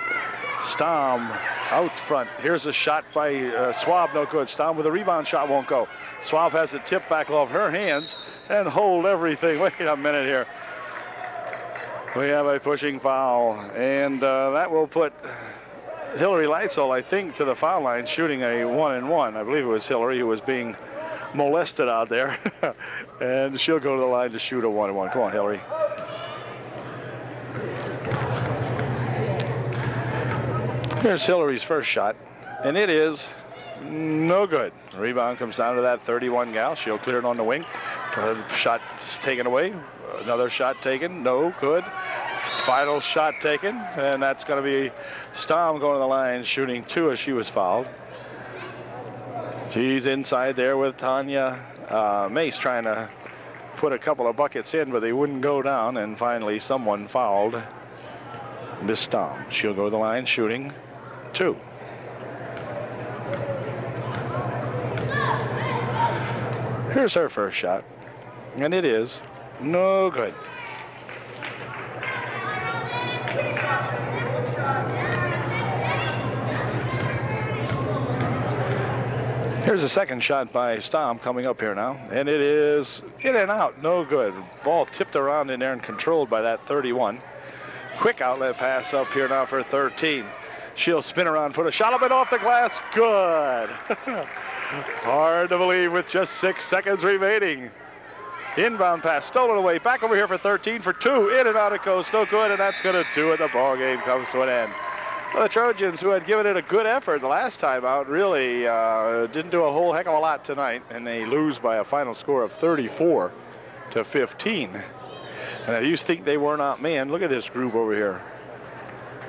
Stamm out front. Here's a shot by Schwab, no good. Stamm with a rebound shot, won't go. Schwab has it tipped back off her hands and hold everything. Wait a minute here. We have a pushing foul, and that will put Hillary Leitzel, I think, to the foul line, shooting a 1-and-1. I believe it was Hillary who was being molested out there. And she'll go to the line to shoot a 1-and-1. Come on, Hillary. Here's Hillary's first shot, and it is no good. Rebound comes down to that 31 gal. She'll clear it on the wing. Shot taken away. Another shot taken. No good. Final shot taken, and that's going to be Stom going to the line, shooting 2 as she was fouled. She's inside there with Tanya Mace trying to put a couple of buckets in, but they wouldn't go down, and finally someone fouled Miss Stom. She'll go to the line, shooting 2. Here's her first shot, and it is no good. Here's a second shot by Stom coming up here now, and it is in and out, no good. Ball tipped around in there and controlled by that 31. Quick outlet pass up here now for 13. She'll spin around, put a shot up and off the glass, good. Hard to believe with just 6 seconds remaining. Inbound pass, stolen away, back over here for 13 for 2, in and out it goes, no good, and that's going to do it. The ball game comes to an end. So the Trojans, who had given it a good effort the last time out, really didn't do a whole heck of a lot tonight, and they lose by a final score of 34-15. And if you think they were not man, look at this group over here.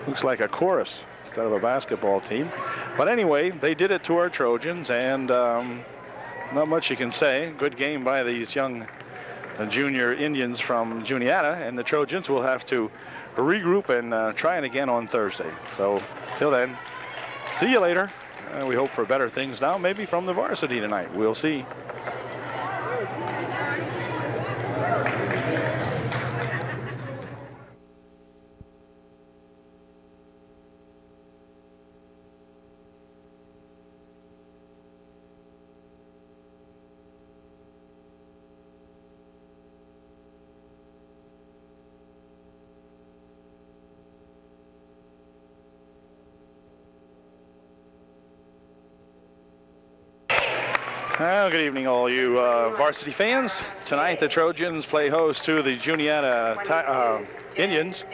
Looks like a chorus instead of a basketball team. But anyway, they did it to our Trojans, and not much you can say. Good game by these young junior Indians from Juniata, and the Trojans will have to regroup and try it again on Thursday. So till then, see you later. We hope for better things now, maybe from the varsity tonight. We'll see. Well, good evening, all you varsity fans. Tonight, the Trojans play host to the Juniata Indians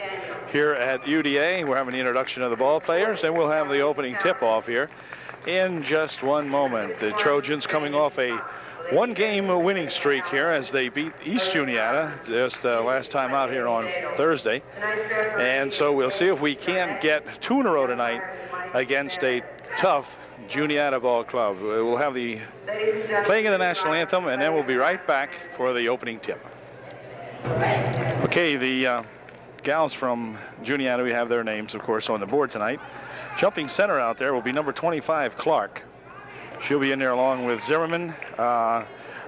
here at UDA. We're having the introduction of the ball players, and we'll have the opening tip-off here in just one moment. The Trojans coming off a one-game winning streak here as they beat East Juniata just last time out here on Thursday. And so we'll see if we can't get 2 in a row tonight against a tough Juniata ball club. We'll have the playing of the national anthem, and then we'll be right back for the opening tip. Okay, the gals from Juniata, we have their names, of course, on the board tonight. Jumping center out there will be number 25, Clark. She'll be in there along with Zimmerman,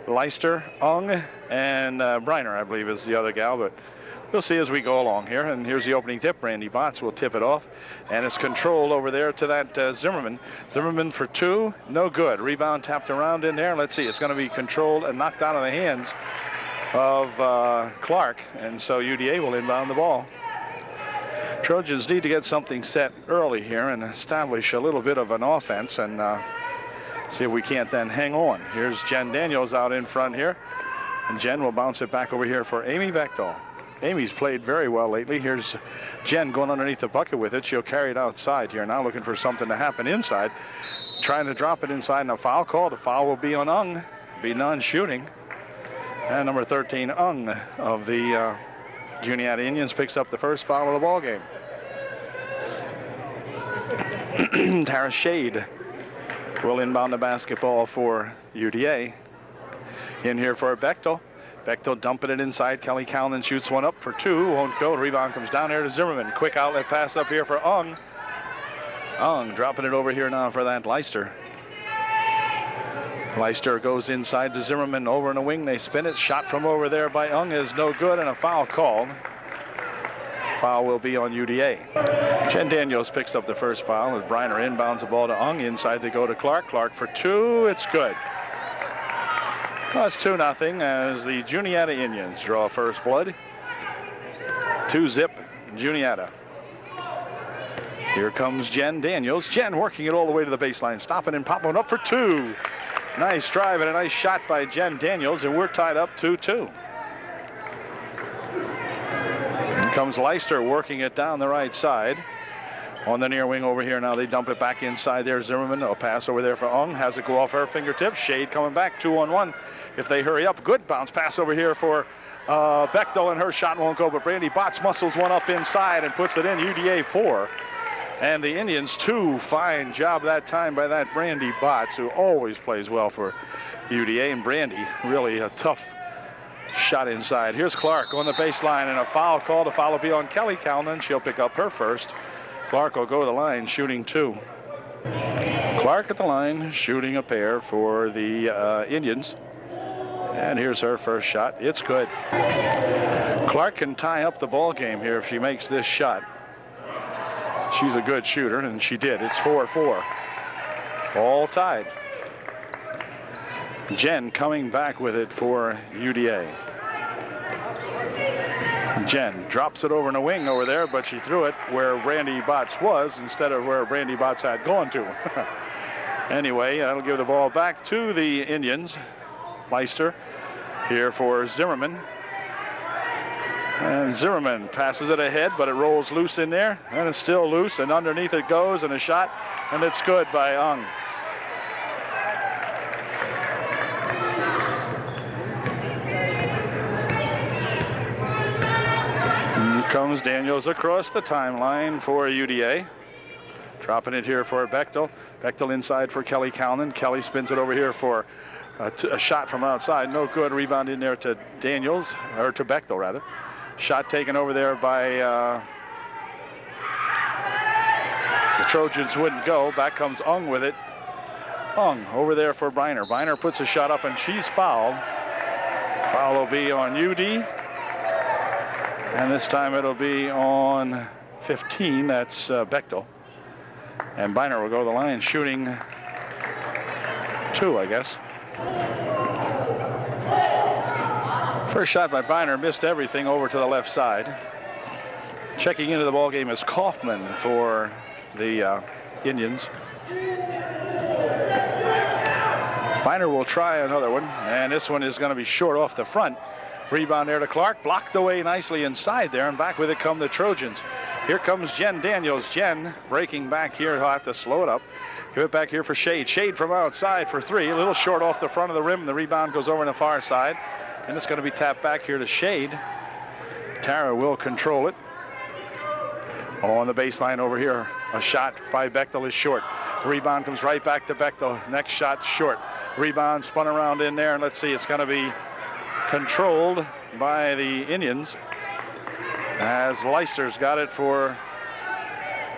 Leister, Ung, and Briner, I believe, is the other gal, but we'll see as we go along here. And here's the opening tip. Randy Botts will tip it off. And it's controlled over there to that Zimmerman. Zimmerman for 2. No good. Rebound tapped around in there. Let's see. It's going to be controlled and knocked out of the hands of Clark. And so UDA will inbound the ball. Trojans need to get something set early here and establish a little bit of an offense and see if we can't then hang on. Here's Jen Daniels out in front here. And Jen will bounce it back over here for Amy Bechtel. Amy's played very well lately. Here's Jen going underneath the bucket with it. She'll carry it outside here now, looking for something to happen inside. Trying to drop it inside, and a foul call. The foul will be on Ung. Be non-shooting. And number 13, Ung of the Juniata Indians picks up the first foul of the ball game. Tara Shade will inbound the basketball for UDA. In here for Bechtel. Bechtel dumping it inside. Kelly Calnon shoots one up for 2. Won't go. The rebound comes down there to Zimmerman. Quick outlet pass up here for Ung. Ung dropping it over here now for that Leister. Leister goes inside to Zimmerman over in the wing. They spin it. Shot from over there by Ung is no good, and a foul called. Foul will be on UDA. Jen Daniels picks up the first foul as Briner inbounds the ball to Ung. Inside they go to Clark. Clark for 2. It's good. Well, it's 2-0 as the Juniata Indians draw first blood. 2-0 Juniata. Here comes Jen Daniels. Jen working it all the way to the baseline, stopping and popping up for 2. Nice drive and a nice shot by Jen Daniels, and we're tied up 2-2. Here comes Leister working it down the right side. On the near wing over here now, they dump it back inside there. Zimmerman, a pass over there for Ung, has it go off her fingertips. Shade coming back, 2-on-1. If they hurry up, good bounce pass over here for Bechtel, and her shot won't go, but Brandy Botts muscles one up inside and puts it in. UDA 4. And the Indians 2. Fine job that time by that Brandy Botts, who always plays well for UDA. And Brandy, really a tough shot inside. Here's Clark on the baseline, and a foul call. The foul will be on Kelly Calnon. She'll pick up her first. Clark will go to the line, shooting 2. Clark at the line, shooting a pair for the Indians. And here's her first shot. It's good. Clark can tie up the ball game here if she makes this shot. She's a good shooter, and she did. It's 4-4. All tied. Jen coming back with it for UDA. Jen drops it over in the wing over there, but she threw it where Brandy Botts was instead of where Brandy Botts had gone to. Anyway, that'll give the ball back to the Indians. Meister here for Zimmerman. And Zimmerman passes it ahead, but it rolls loose in there, and it's still loose, and underneath it goes, and a shot, and it's good by Ung. Comes Daniels across the timeline for UDA. Dropping it here for Bechtel. Bechtel inside for Kelly Calnon. Kelly spins it over here for a shot from outside. No good. Rebound in there to Daniels, or to Bechtel rather. Shot taken over there by the Trojans wouldn't go. Back comes Ung with it. Ung over there for Biner. Biner puts a shot up and she's fouled. Foul will be on UD. And this time it'll be on 15. That's Bechtel. And Biner will go to the line shooting 2, I guess. First shot by Biner missed everything over to the left side. Checking into the ball game is Kaufman for the Indians. Biner will try another one, and this one is going to be short off the front. Rebound there to Clark, blocked away nicely inside there, and back with it come the Trojans. Here comes Jen Daniels. Jen breaking back here. He'll have to slow it up. Give it back here for Shade. Shade from outside for 3. A little short off the front of the rim. The rebound goes over on the far side, and it's going to be tapped back here to Shade. Tara will control it. On the baseline over here, a shot by Bechtel is short. Rebound comes right back to Bechtel. Next shot short. Rebound spun around in there, and let's see, it's going to be controlled by the Indians as Leister's got it for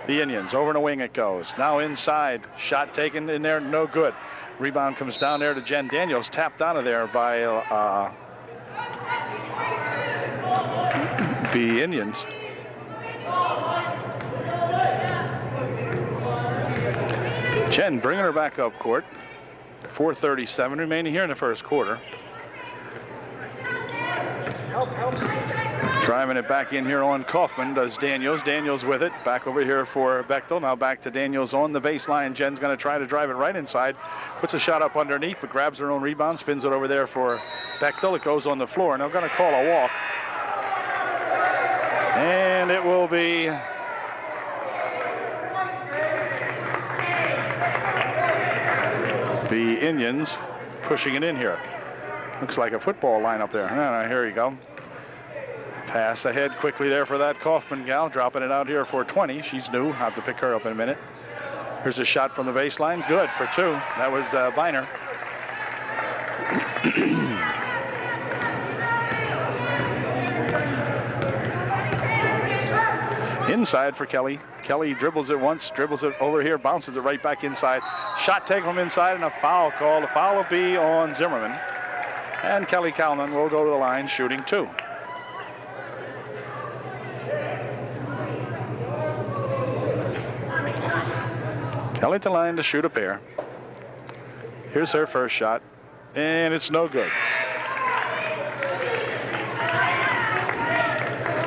the Indians. Over in the wing it goes. Now inside, shot taken in there, no good. Rebound comes down there to Jen Daniels, tapped out of there by the Indians. Jen bringing her back up court. 4:37 remaining here in the first quarter. Driving it back in here on Kaufman does Daniels. Daniels with it. Back over here for Bechtel. Now back to Daniels on the baseline. Jen's going to try to drive it right inside. Puts a shot up underneath, but grabs her own rebound. Spins it over there for Bechtel. It goes on the floor, and they're going to call a walk. And it will be the Indians pushing it in here. Looks like a football line up there. Here you go. Pass ahead quickly there for that Kaufman gal, dropping it out here for 20. She's new. I'll have to pick her up in a minute. Here's a shot from the baseline. Good for 2. That was Biner. Inside for Kelly. Kelly dribbles it once, dribbles it over here, bounces it right back inside. Shot taken from inside, and a foul call. The foul will be on Zimmerman. And Kelly Calnon will go to the line shooting 2. Kelly at the line to shoot a pair. Here's her first shot, and it's no good.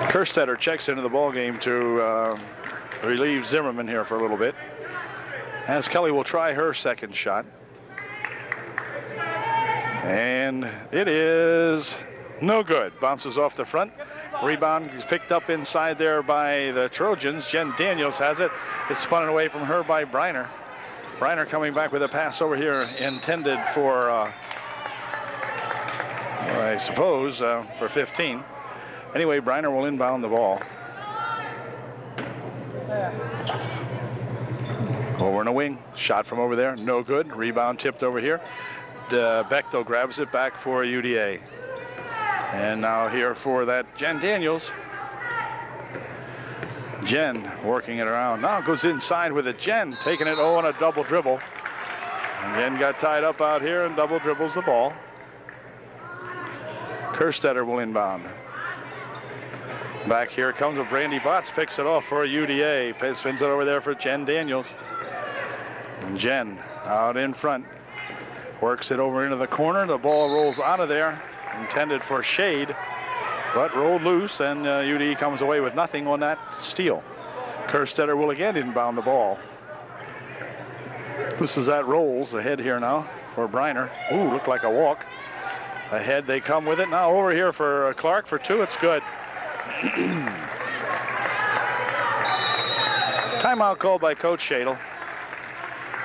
Kerstetter checks into the ball game to relieve Zimmerman here for a little bit, as Kelly will try her second shot. And it is no good. Bounces off the front, Rebound is picked up inside there by the Trojans. Jen Daniels has it. It's spun away from her by Briner. Briner coming back with a pass over here intended for, I suppose, for 15. Anyway, Briner will inbound the ball. Over in a wing. Shot from over there. No good. Rebound tipped over here. Bechtel grabs it back for UDA. And now here for that Jen Daniels. Jen working it around. Now goes inside with it. Jen taking it on a double dribble. And Jen got tied up out here and double dribbles the ball. Kerstetter will inbound. Back here comes with Brandy Botts. Picks it off for UDA. Spins it over there for Jen Daniels. And Jen out in front. Works it over into the corner. The ball rolls out of there. Intended for Shade, but rolled loose, and UD comes away with nothing on that steal. Kerstetter will again inbound the ball. This is at Rolls ahead here now for Briner. Ooh, looked like a walk. Ahead they come with it. Now over here for Clark for 2. It's good. Timeout called by Coach Shadle.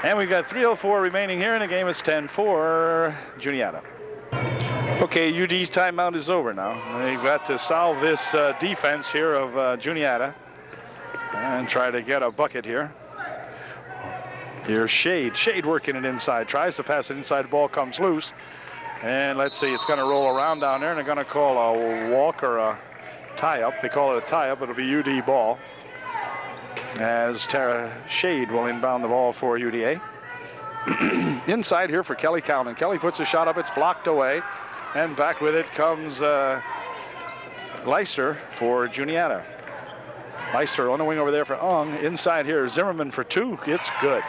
And we've got 3:04 remaining here in the game. It's 10-4 Juniata. Okay, UD's timeout is over now. They've got to solve this defense here of Juniata and try to get a bucket here. Here's Shade. Shade working it inside. Tries to pass it inside. The ball comes loose. And let's see, it's going to roll around down there, and they're going to call a walk or a tie-up. They call it a tie-up. It'll be UD ball. As Tara Shade will inbound the ball for UDA. Inside here for Kelly Calnon. Kelly puts a shot up. It's blocked away. And back with it comes Leister for Juniata. Leister on the wing over there for Ung. Inside here, Zimmerman for 2. It's good.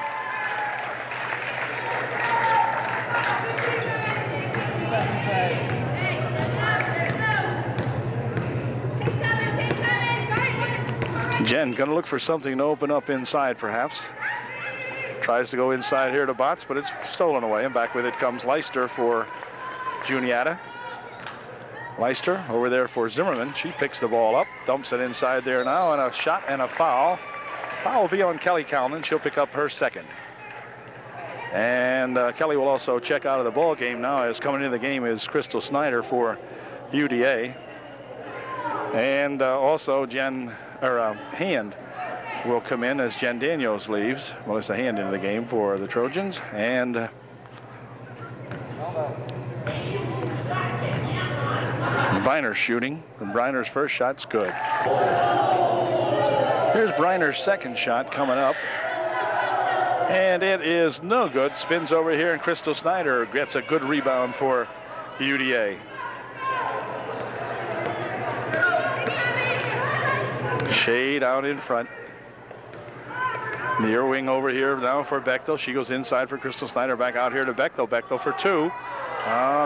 Jen going to look for something to open up inside, perhaps. Tries to go inside here to Botts, but it's stolen away. And back with it comes Leister for Juniata. Leister over there for Zimmerman. She picks the ball up, dumps it inside there now, and a shot and a foul. Foul will be on Kelly Calnon. She'll pick up her second. And Kelly will also check out of the ball game now, as coming into the game is Crystal Snyder for UDA. And also Hand will come in as Jen Daniels leaves. Melissa Hand into the game for the Trojans. And Briner's shooting. And Briner's first shot's good. Here's Briner's second shot coming up. And it is no good. Spins over here, and Crystal Snyder gets a good rebound for UDA. Shade out in front. Near wing over here now for Bechtel. She goes inside for Crystal Snyder. Back out here to Bechtel. Bechtel for 2.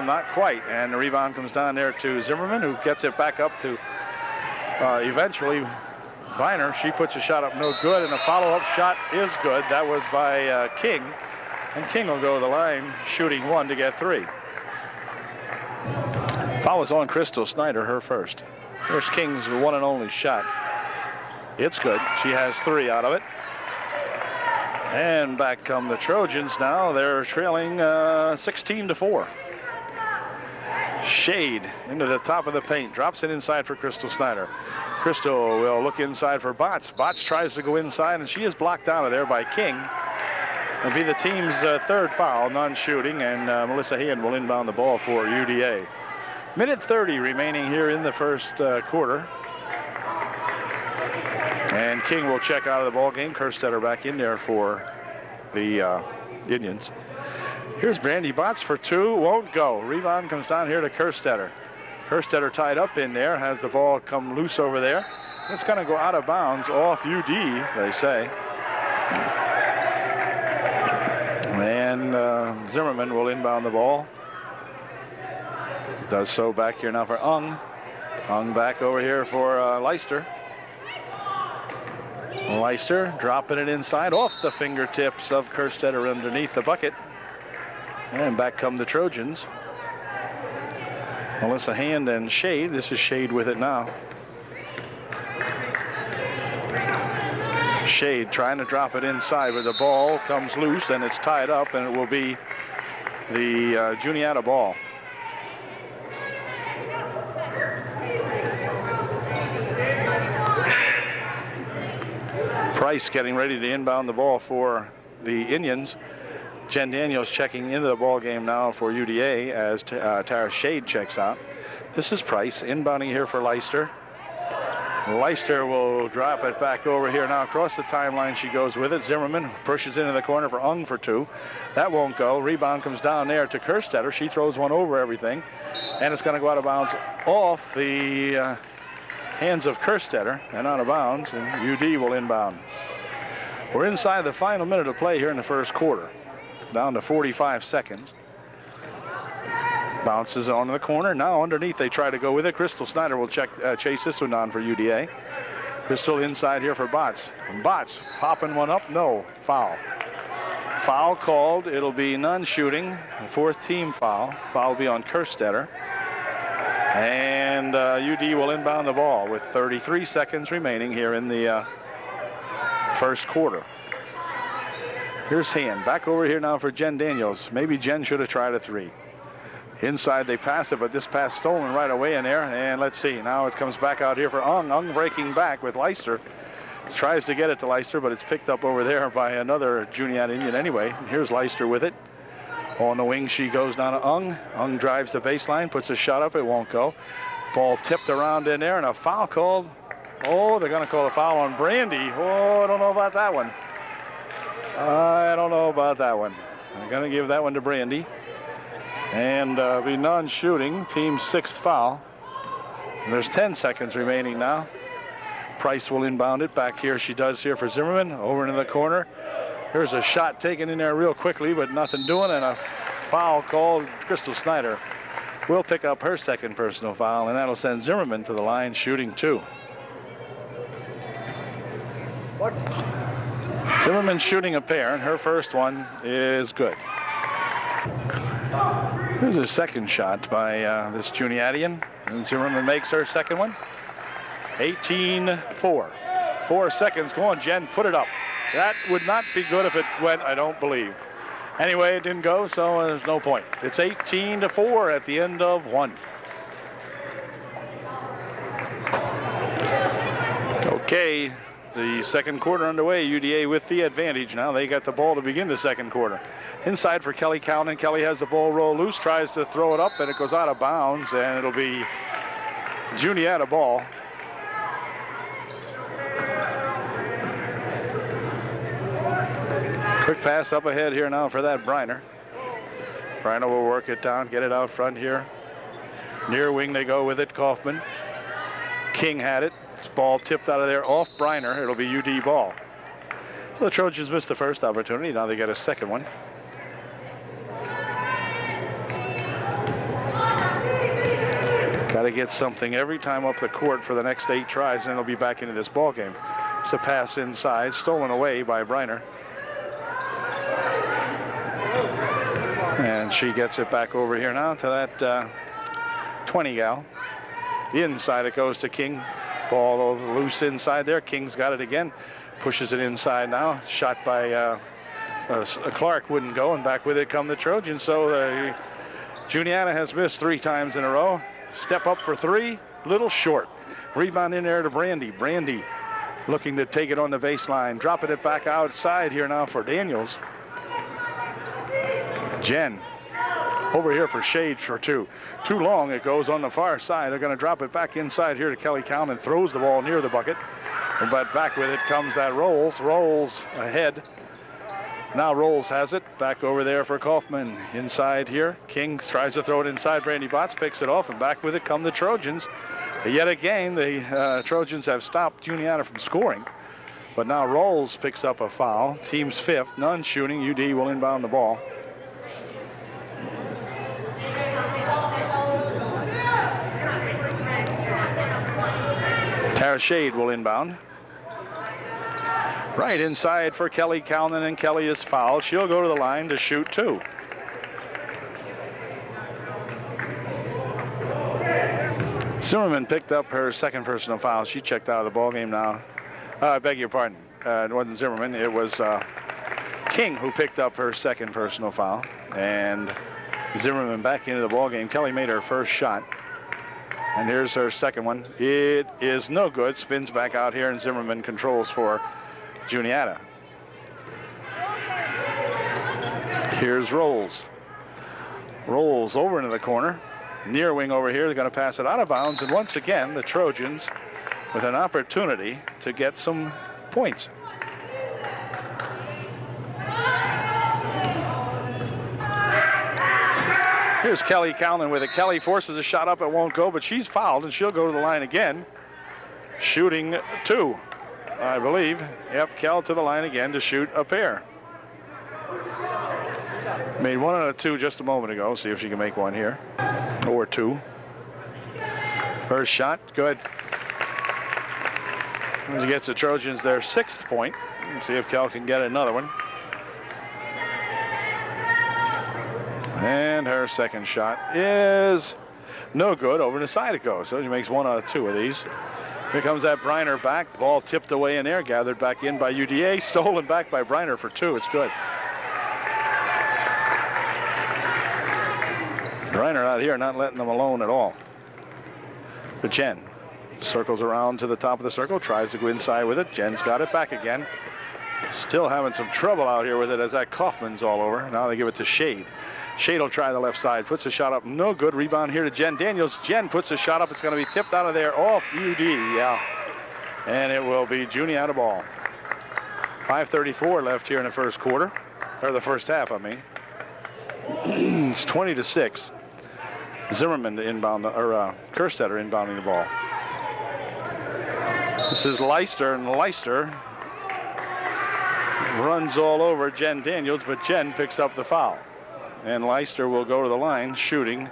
Not quite. And the rebound comes down there to Zimmerman, who gets it back up to eventually Viner. She puts a shot up, no good, and a follow-up shot is good. That was by King. And King will go to the line, shooting 1 to get 3. Foul is on Crystal Snyder, her first. There's King's one and only shot. It's good. She has 3 out of it. And back come the Trojans now. They're trailing 16-4. Shade into the top of the paint. Drops it inside for Crystal Snyder. Crystal will look inside for Botts. Botts tries to go inside, and she is blocked out of there by King. It'll be the team's third foul, non-shooting, and Melissa Hand will inbound the ball for UDA. Minute 30 remaining here in the first quarter. And King will check out of the ball game. Kerstetter back in there for the Indians. Here's Brandy Botts for 2. Won't go. Rebound comes down here to Kerstetter. Kerstetter tied up in there. Has the ball come loose over there. It's going to go out of bounds off UD, they say. And Zimmerman will inbound the ball. Does so back here now for Ung. Ung back over here for Leister. Leister dropping it inside off the fingertips of Kerstetter underneath the bucket. And back come the Trojans. Melissa Hand and Shade. This is Shade with it now. Shade trying to drop it inside, but the ball comes loose and it's tied up, and it will be the Juniata ball. Price getting ready to inbound the ball for the Indians. Jen Daniels checking into the ball game now for UDA as Tara Shade checks out. This is Price inbounding here for Leicester. Leicester will drop it back over here now across the timeline. She goes with it. Zimmerman pushes into the corner for Ung for two. That won't go. Rebound comes down there to Kerstetter. She throws one over everything, and it's going to go out of bounds off the hands of Kerstetter and out of bounds, and UD will inbound. We're inside the final minute of play here in the first quarter. Down to 45 seconds. Bounces on the corner. Now underneath they try to go with it. Crystal Snyder will chase this one down for UDA. Crystal inside here for Botts. And Botts popping one up. No. Foul. Foul called. It'll be non-shooting. Fourth team foul. Foul will be on Kerstetter. And UD will inbound the ball with 33 seconds remaining here in the first quarter. Here's Hand. Back over here now for Jen Daniels. Maybe Jen should have tried a three. Inside they pass it, but this pass stolen right away in there. And let's see. Now it comes back out here for Ung. Ung breaking back with Leicester. Tries to get it to Leicester, but it's picked up over there by another Juniata Indian anyway. Here's Leicester with it. On the wing she goes down to Ung. Ung drives the baseline, puts a shot up. It won't go. Ball tipped around in there, and a foul called. Oh, they're going to call a foul on Brandy. Oh, I don't know about that one. I don't know about that one. They're going to give that one to Brandy. And be non-shooting, team's sixth foul. And there's 10 seconds remaining now. Price will inbound it back here. She does here for Zimmerman. Over into the corner. Here's a shot taken in there real quickly, but nothing doing, and a foul called. Crystal Snyder will pick up her second personal foul, and that'll send Zimmerman to the line shooting two. Zimmerman shooting a pair, and her first one is good. Here's a second shot by this Juniatian, and Zimmerman makes her second one. 18-4. 4 seconds. Go on, Jen, put it up. That would not be good if it went, I don't believe. Anyway, it didn't go, so there's no point. It's 18-4 at the end of one. Okay, the second quarter underway. UDA with the advantage now. They got the ball to begin the second quarter. Inside for Kelly Calnon. Kelly has the ball roll loose, tries to throw it up, and it goes out of bounds, and it'll be Juniata ball. Quick pass up ahead here now for that Briner. Briner will work it down, get it out front here. Near wing they go with it, Kaufman. King had it. It's ball tipped out of there off Briner. It'll be UD ball. So the Trojans missed the first opportunity. Now they get a second one. Got to get something every time up the court for the next 8 tries, and they'll be back into this ball game. It's a pass inside, stolen away by Briner. And she gets it back over here now to that 20 gal. Inside it goes to King. Ball loose inside there. King's got it again. Pushes it inside now. Shot by Clark wouldn't go, and back with it come the Trojans. So Juniata has missed 3 times in a row. Step up for 3, little short. Rebound in there to Brandy. Brandy looking to take it on the baseline. Dropping it back outside here now for Daniels. Jen over here for Shade for 2. Too long, it goes on the far side. They're going to drop it back inside here to Kelly Calnon. Throws the ball near the bucket. But back with it comes that Rolls. Rolls ahead. Now Rolls has it. Back over there for Kaufman. Inside here. King tries to throw it inside. Brandy Botts picks it off, and back with it come the Trojans. Yet again, the Trojans have stopped Juniata from scoring. But now Rolls picks up a foul. Team's 5th. None shooting. UD will inbound the ball. Tara Shade will inbound. Right inside for Kelly Calnon, and Kelly is fouled. She'll go to the line to shoot 2. Zimmerman picked up her second personal foul. She checked out of the ball game now. I beg your pardon. it wasn't Zimmerman, it was King who picked up her second personal foul. And Zimmerman back into the ball game. Kelly made her first shot. And here's her second one. It is no good. Spins back out here, and Zimmerman controls for Juniata. Here's Rolls. Rolls over into the corner. Near wing over here. They're going to pass it out of bounds. And once again, the Trojans with an opportunity to get some points. Here's Kelly Calnon with it. Kelly forces a shot up. It won't go, but she's fouled, and she'll go to the line again. Shooting 2, I believe. Yep, Kel to the line again to shoot a pair. Made 1 out of 2 just a moment ago. See if she can make one here. Or 2. First shot, good. As he gets the Trojans their 6th point. Let's see if Kel can get another one. And her second shot is no good. Over the side it goes. So she makes 1 out of 2 of these. Here comes that Briner back. The ball tipped away in there, gathered back in by UDA, stolen back by Briner for 2. It's good. Briner out here, not letting them alone at all. But Jen circles around to the top of the circle, tries to go inside with it. Jen's got it back again. Still having some trouble out here with it as that Kaufman's all over. Now they give it to Shade. Shade will try the left side, puts a shot up, no good. Rebound here to Jen Daniels. Jen puts a shot up. It's going to be tipped out of there off UD, yeah. And it will be Juniata ball. 5:34 left here in the first quarter, or the first half, I mean. It's 20-6. Zimmerman inbound, or Kerstetter inbounding the ball. This is Leister, and Leister runs all over Jen Daniels, but Jen picks up the foul. And Leister will go to the line shooting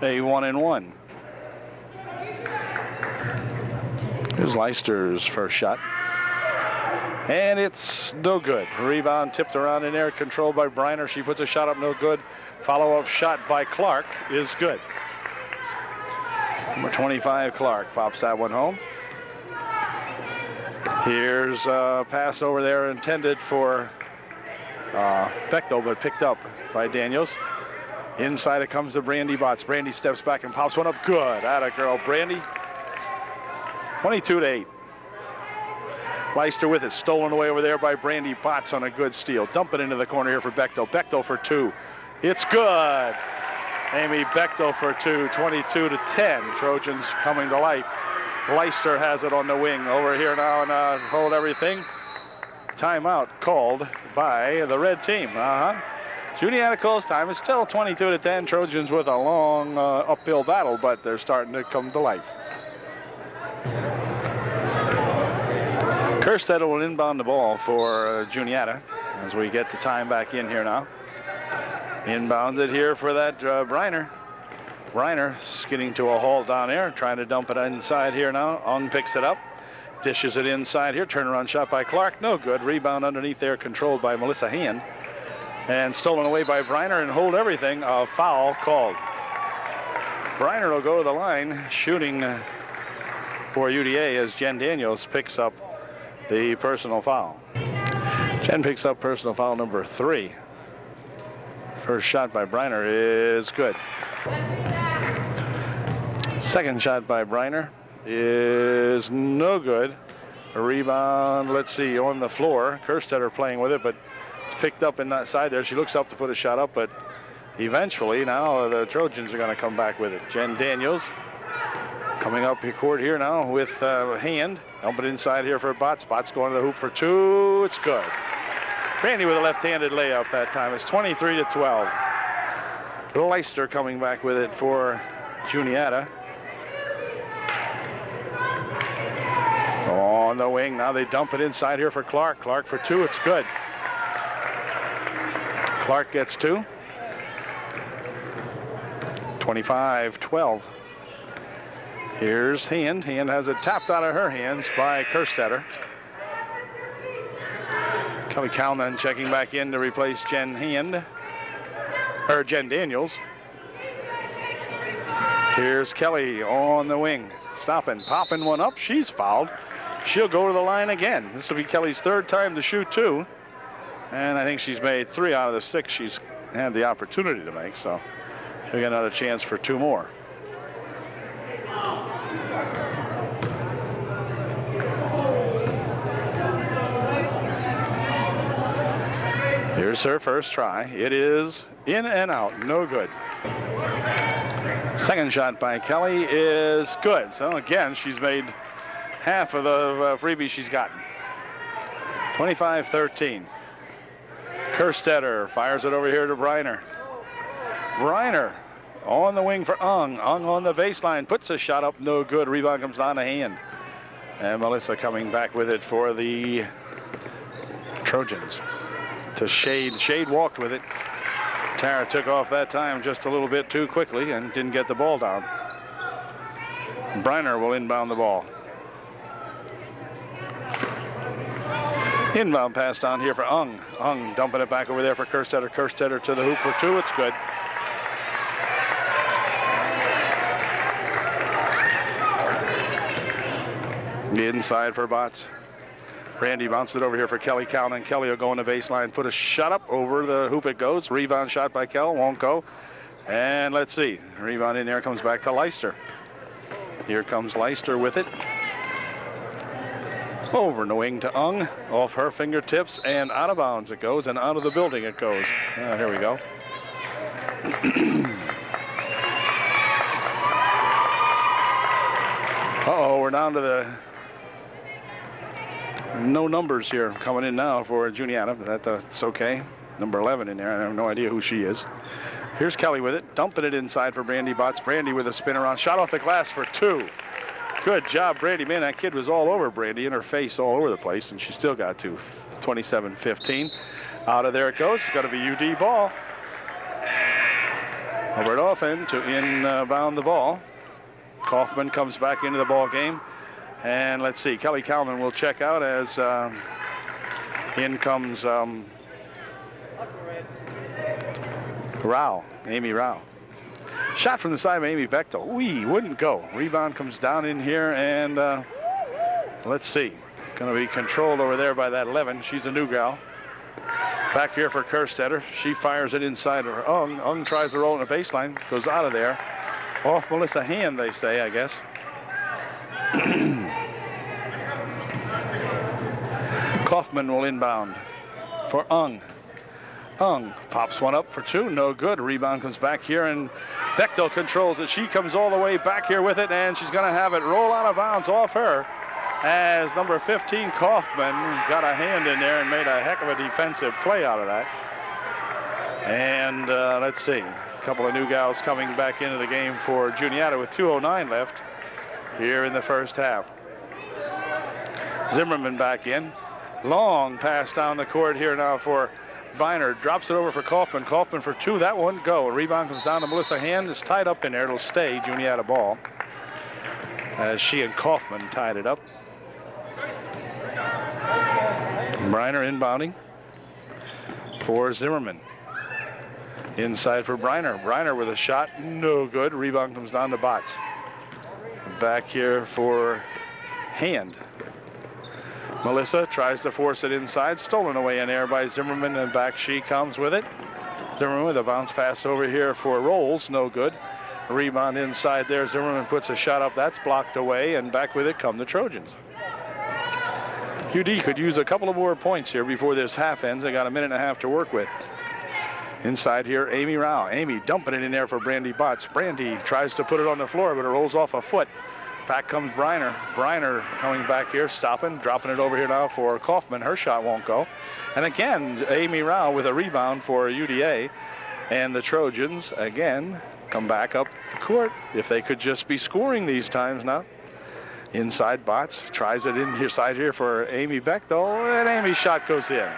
a 1-and-1. Here's Leister's first shot. And it's no good. Rebound tipped around in there, controlled by Briner. She puts a shot up, no good. Follow-up shot by Clark is good. Number 25, Clark, pops that one home. Here's a pass over there intended for Bechtel, but picked up by Daniels. Inside it comes to Brandy Botts. Brandy steps back and pops one up. Good. Atta girl, Brandy. 22-8. Leister with it. Stolen away over there by Brandy Botts on a good steal. Dump it into the corner here for Bechtel. Bechtel for 2. It's good. Amy Bechtel for 2. 22-10. Trojans coming to life. Leister has it on the wing over here now and hold everything. Timeout called by the red team. Juniata calls time. It's still 22-10. Trojans with a long uphill battle, but they're starting to come to life. Kerstetter will inbound the ball for Juniata as we get the time back in here now. Inbounds it here for that Briner. Briner skidding to a halt down there, trying to dump it inside here now. Ung picks it up, dishes it inside here. Turnaround shot by Clark, no good. Rebound underneath there, controlled by Melissa Hand. And stolen away by Briner, and hold everything. A foul called. Briner will go to the line, shooting for UDA as Jen Daniels picks up the personal foul. Jen picks up personal foul number 3. First shot by Briner is good. Second shot by Briner is no good. A rebound, let's see, on the floor. Kerstetter playing with it, but it's picked up in that side there. She looks up to put a shot up, but eventually now the Trojans are going to come back with it. Jen Daniels coming up court here now with Hand. Dump it inside here for Botts. Botts going to the hoop for 2. It's good. Brandy with a left-handed layup that time. It's 23-12. Leister coming back with it for Juniata. On the wing. Now they dump it inside here for Clark. Clark for 2. It's good. Clark gets 2. 25-12. Here's Hand. Hand has it tapped out of her hands by Kerstetter. Kelly Calnon checking back in to replace Jen Daniels. Here's Kelly on the wing. Stopping, popping one up. She's fouled. she'll go to the line again. This will be Kelly's third time to shoot 2. And I think she's made 3 out of the 6 she's had the opportunity to make. So she'll get another chance for 2 more. Here's her first try. It is in and out, no good. Second shot by Kelly is good. So again, she's made half of the freebie she's gotten. 25-13. Kerstetter fires it over here to Briner. Briner on the wing for Ung. Ung on the baseline, puts a shot up, no good. Rebound comes down to Hand. And Melissa coming back with it for the Trojans. To Shade. Shade walked with it. Tara took off that time just a little bit too quickly and didn't get the ball down. Briner will inbound the ball. Inbound pass down here for Ung. Ung dumping it back over there for Kerstetter. Kerstetter to the hoop for 2. It's good. Inside for Botts. Brandy bounced it over here for Kelly Calnon. Kelly will go on the baseline, put a shot up over the hoop. It goes. Rebound shot by Kell. Won't go. And let's see. Rebound in there comes back to Leister. Here comes Leister with it. Over in the wing to Ung. Off her fingertips and out of bounds it goes, and out of the building it goes. Here we go. Uh-oh, we're down to the no numbers here coming in now for Juniata, but that's okay. Number 11 in there. I have no idea who she is. Here's Kelly with it, dumping it inside for Brandy Botts. Brandy with a spin around, shot off the glass for 2. Good job, Brandy. Man, that kid was all over Brandy, in her face all over the place, and she still got to 27-15. Out of there it goes. It's got to be UD ball. Over Dauphin to inbound the ball. Kaufman comes back into the ball game. And let's see, Kelly Calnon will check out as in comes Rao, Amy Rao. Shot from the side by Amy Bechtel. Wouldn't go. Rebound comes down in here, and let's see. Going to be controlled over there by that 11. She's a new gal. Back here for Kerstetter. She fires it inside of her. Ung tries to roll in the baseline. Goes out of there. Off Melissa Hand, they say, I guess. Kaufman will inbound for Ung. Ung pops one up for 2, no good. Rebound comes back here, and Bechtel controls it. She comes all the way back here with it, and she's going to have it roll out of bounds off her as number 15, Kaufman, got a hand in there and made a heck of a defensive play out of that. And let's see, a couple of new gals coming back into the game for Juniata with 2:09 left here in the first half. Zimmerman back in. Long pass down the court here now for Biner. Drops it over for Kaufman. Kaufman for 2. That one go. Rebound comes down to Melissa Hand. It's tied up in there. It'll stay Juniata ball as she and Kaufman tied it up. Briner inbounding for Zimmerman. Inside for Briner. Briner with a shot. No good. Rebound comes down to Botts. Back here for Hand. Melissa tries to force it inside. Stolen away in air by Zimmerman, and back she comes with it. Zimmerman with a bounce pass over here for Rolls. No good. Rebound inside there. Zimmerman puts a shot up. That's blocked away, and back with it come the Trojans. UD could use a couple of more points here before this half ends. They got a minute and a half to work with. Inside here, Amy Rao. Amy dumping it in there for Brandy Botts. Brandy tries to put it on the floor, but it rolls off a foot. Back comes Briner. Briner coming back here, stopping, dropping it over here now for Kaufman. Her shot won't go. And again, Amy Rao with a rebound for UDA. And the Trojans, again, come back up the court. If they could just be scoring these times now. Inside, Botts tries it in here, side here for Amy Bechtel, and Amy's shot goes in.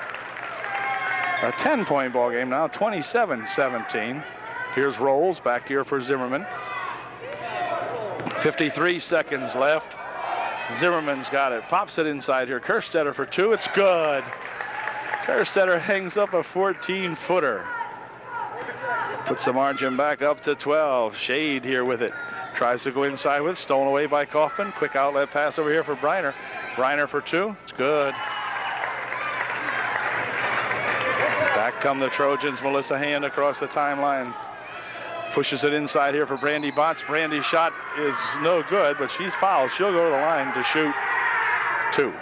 A 10-point ball game now, 27-17. Here's Rolls back here for Zimmerman. 53 seconds left. Zimmerman's got it. Pops it inside here. Kerstetter for 2. It's good. Kerstetter hangs up a 14-footer. Puts the margin back up to 12. Shade here with it. Tries to go inside with, stolen away by Kaufman. Quick outlet pass over here for Briner. Briner for 2. It's good. Back come the Trojans. Melissa Hand across the timeline. Pushes it inside here for Brandy Botts. Brandy's shot is no good, but she's fouled. She'll go to the line to shoot 2.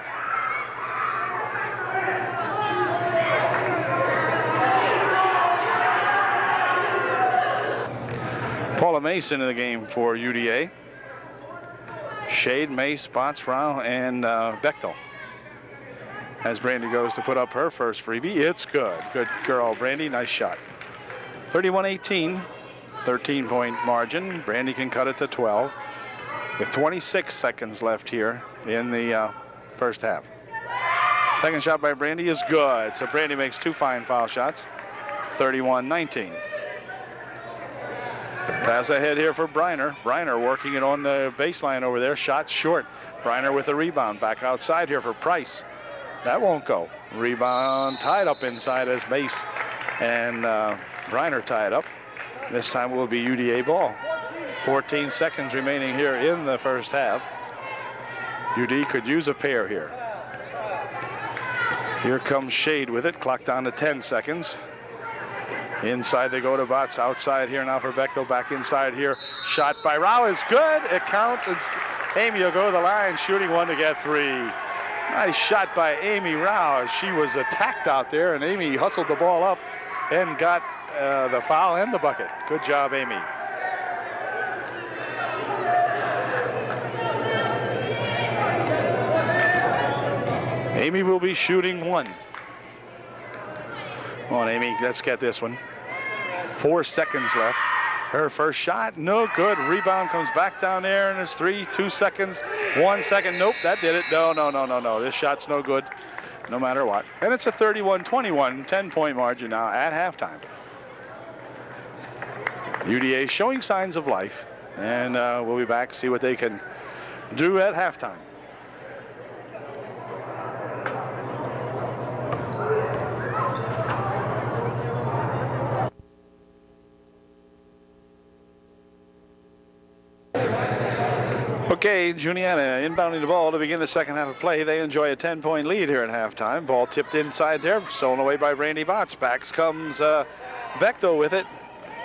Paula Mason in the game for UDA. Shade, Mace, Botts, Rao, and Bechtel. As Brandy goes to put up her first freebie, it's good. Good girl, Brandy. Nice shot. 31-18, 13-point margin. Brandy can cut it to 12 with 26 seconds left here in the first half. Second shot by Brandy is good. So Brandy makes 2 fine foul shots. 31-19. Pass ahead here for Briner. Briner working it on the baseline over there. Shot short. Briner with a rebound. Back outside here for Price. That won't go. Rebound tied up inside as Mace and Briner tied up. This time it will be UDA ball. 14 seconds remaining here in the first half. UD could use a pair here. Here comes Shade with it. Clock down to 10 seconds. Inside they go to Botts. Outside here now for Bechtel. Back inside here. Shot by Rao is good. It counts. And Amy will go to the line, shooting 1 to get 3. Nice shot by Amy Rao. She was attacked out there, and Amy hustled the ball up and got the foul and the bucket. Good job, Amy. Amy will be shooting 1. Come on, Amy, let's get this one. 4 seconds left. Her first shot, no good. Rebound comes back down there, and there's 3, 2 seconds, 1 second. Nope, that did it. No. This shot's no good, no matter what. And it's a 31-21, 10-point margin now at halftime. UDA showing signs of life, and we'll be back, see what they can do at halftime. Okay, Juniata inbounding the ball to begin the second half of play. They enjoy a 10-point lead here at halftime. Ball tipped inside there, stolen away by Brandy Botts. Backs comes Bechtel with it.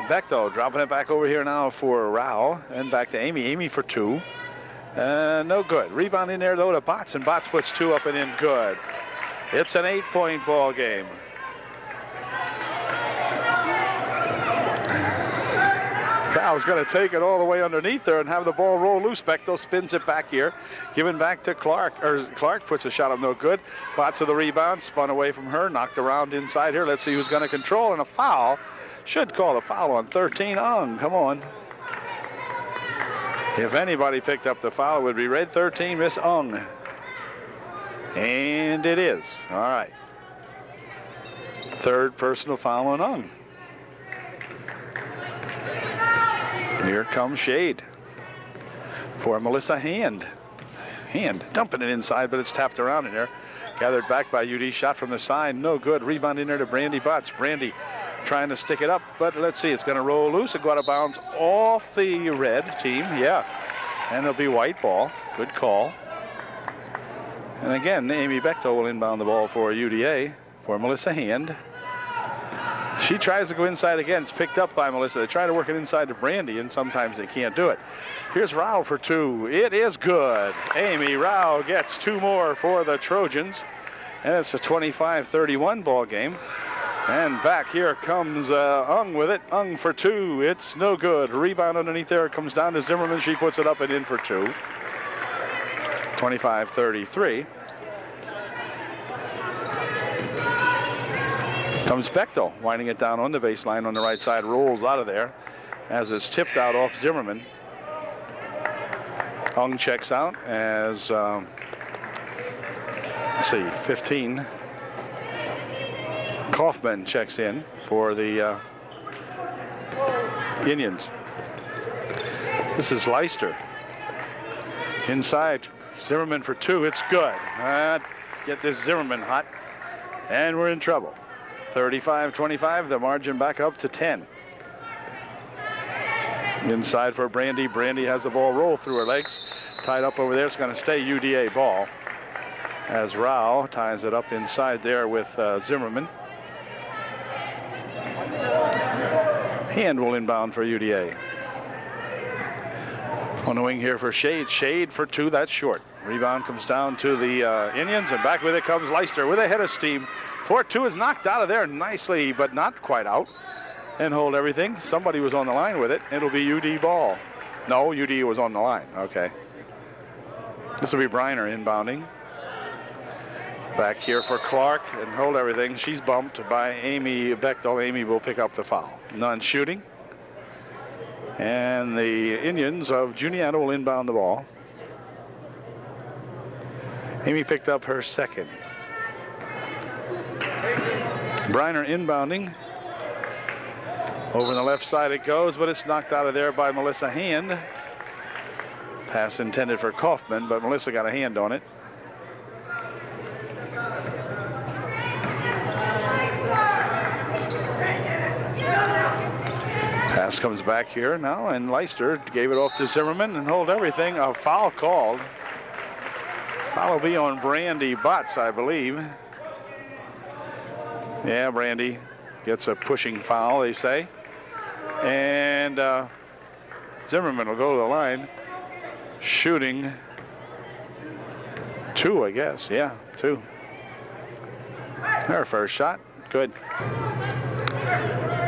Bechtel dropping it back over here now for Rao, and back to Amy. Amy for 2. No good. Rebound in there though to Botts, and Botts puts 2 up and in. Good. It's an 8-point ball game. Cal's going to take it all the way underneath there and have the ball roll loose. Bechtel spins it back here, given back to Clark. Or Clark puts a shot up, no good. Botts of the rebound, spun away from her, knocked around inside here. Let's see who's going to control, and a foul. Should call a foul on 13. Ung, come on. If anybody picked up the foul, it would be red 13, Miss Ung. And it is. All right. Third personal foul on Ung. Here comes Shade for Melissa Hand. Hand dumping it inside, but it's tapped around in there. Gathered back by UD. Shot from the side. No good. Rebound in there to Brandy Botts. Brandy trying to stick it up, but let's see. It's going to roll loose and go out of bounds off the red team. Yeah. And it'll be white ball. Good call. And again, Amy Bechtel will inbound the ball for UDA for Melissa Hand. She tries to go inside again. It's picked up by Melissa. They try to work it inside to Brandy, and sometimes they can't do it. Here's Rao for 2. It is good. Amy Rao gets 2 more for the Trojans. And it's a 25-31 ball game. And back here comes Ung with it. Ung for 2. It's no good. Rebound underneath there. It comes down to Zimmerman. She puts it up and in for 2. 25-33. Comes Bechtel, winding it down on the baseline on the right side, rolls out of there as it's tipped out off Zimmerman. Ung checks out as, let's see, 15. Kaufman checks in for the Indians. This is Leister. Inside, Zimmerman for 2. It's good. Let's get this Zimmerman hot, and we're in trouble. 35-25, the margin back up to 10. Inside for Brandy. Brandy has the ball roll through her legs. Tied up over there. It's going to stay UDA ball. As Rao ties it up inside there with Zimmerman. Hand will inbound for UDA. On the wing here for Shade. Shade for 2. That's short. Rebound comes down to the Indians, and back with it comes Leicester with a head of steam. 4-2 is knocked out of there nicely, but not quite out. And hold everything. Somebody was on the line with it. It'll be UD ball. No, UD was on the line. Okay. This will be Briner inbounding. Back here for Clark and hold everything. She's bumped by Amy Bechtel. Amy will pick up the foul. None shooting. And the Indians of Juniata will inbound the ball. Amy picked up her second. Briner inbounding. Over on the left side it goes, but it's knocked out of there by Melissa Hand. Pass intended for Kaufman, but Melissa got a hand on it. Pass comes back here now, and Leicester gave it off to Zimmerman and hold everything. A foul called. Foul will be on Brandy Butts, I believe. Yeah, Brandy gets a pushing foul, they say. And Zimmerman will go to the line. Shooting 2, I guess. Yeah, 2. Her first shot, good.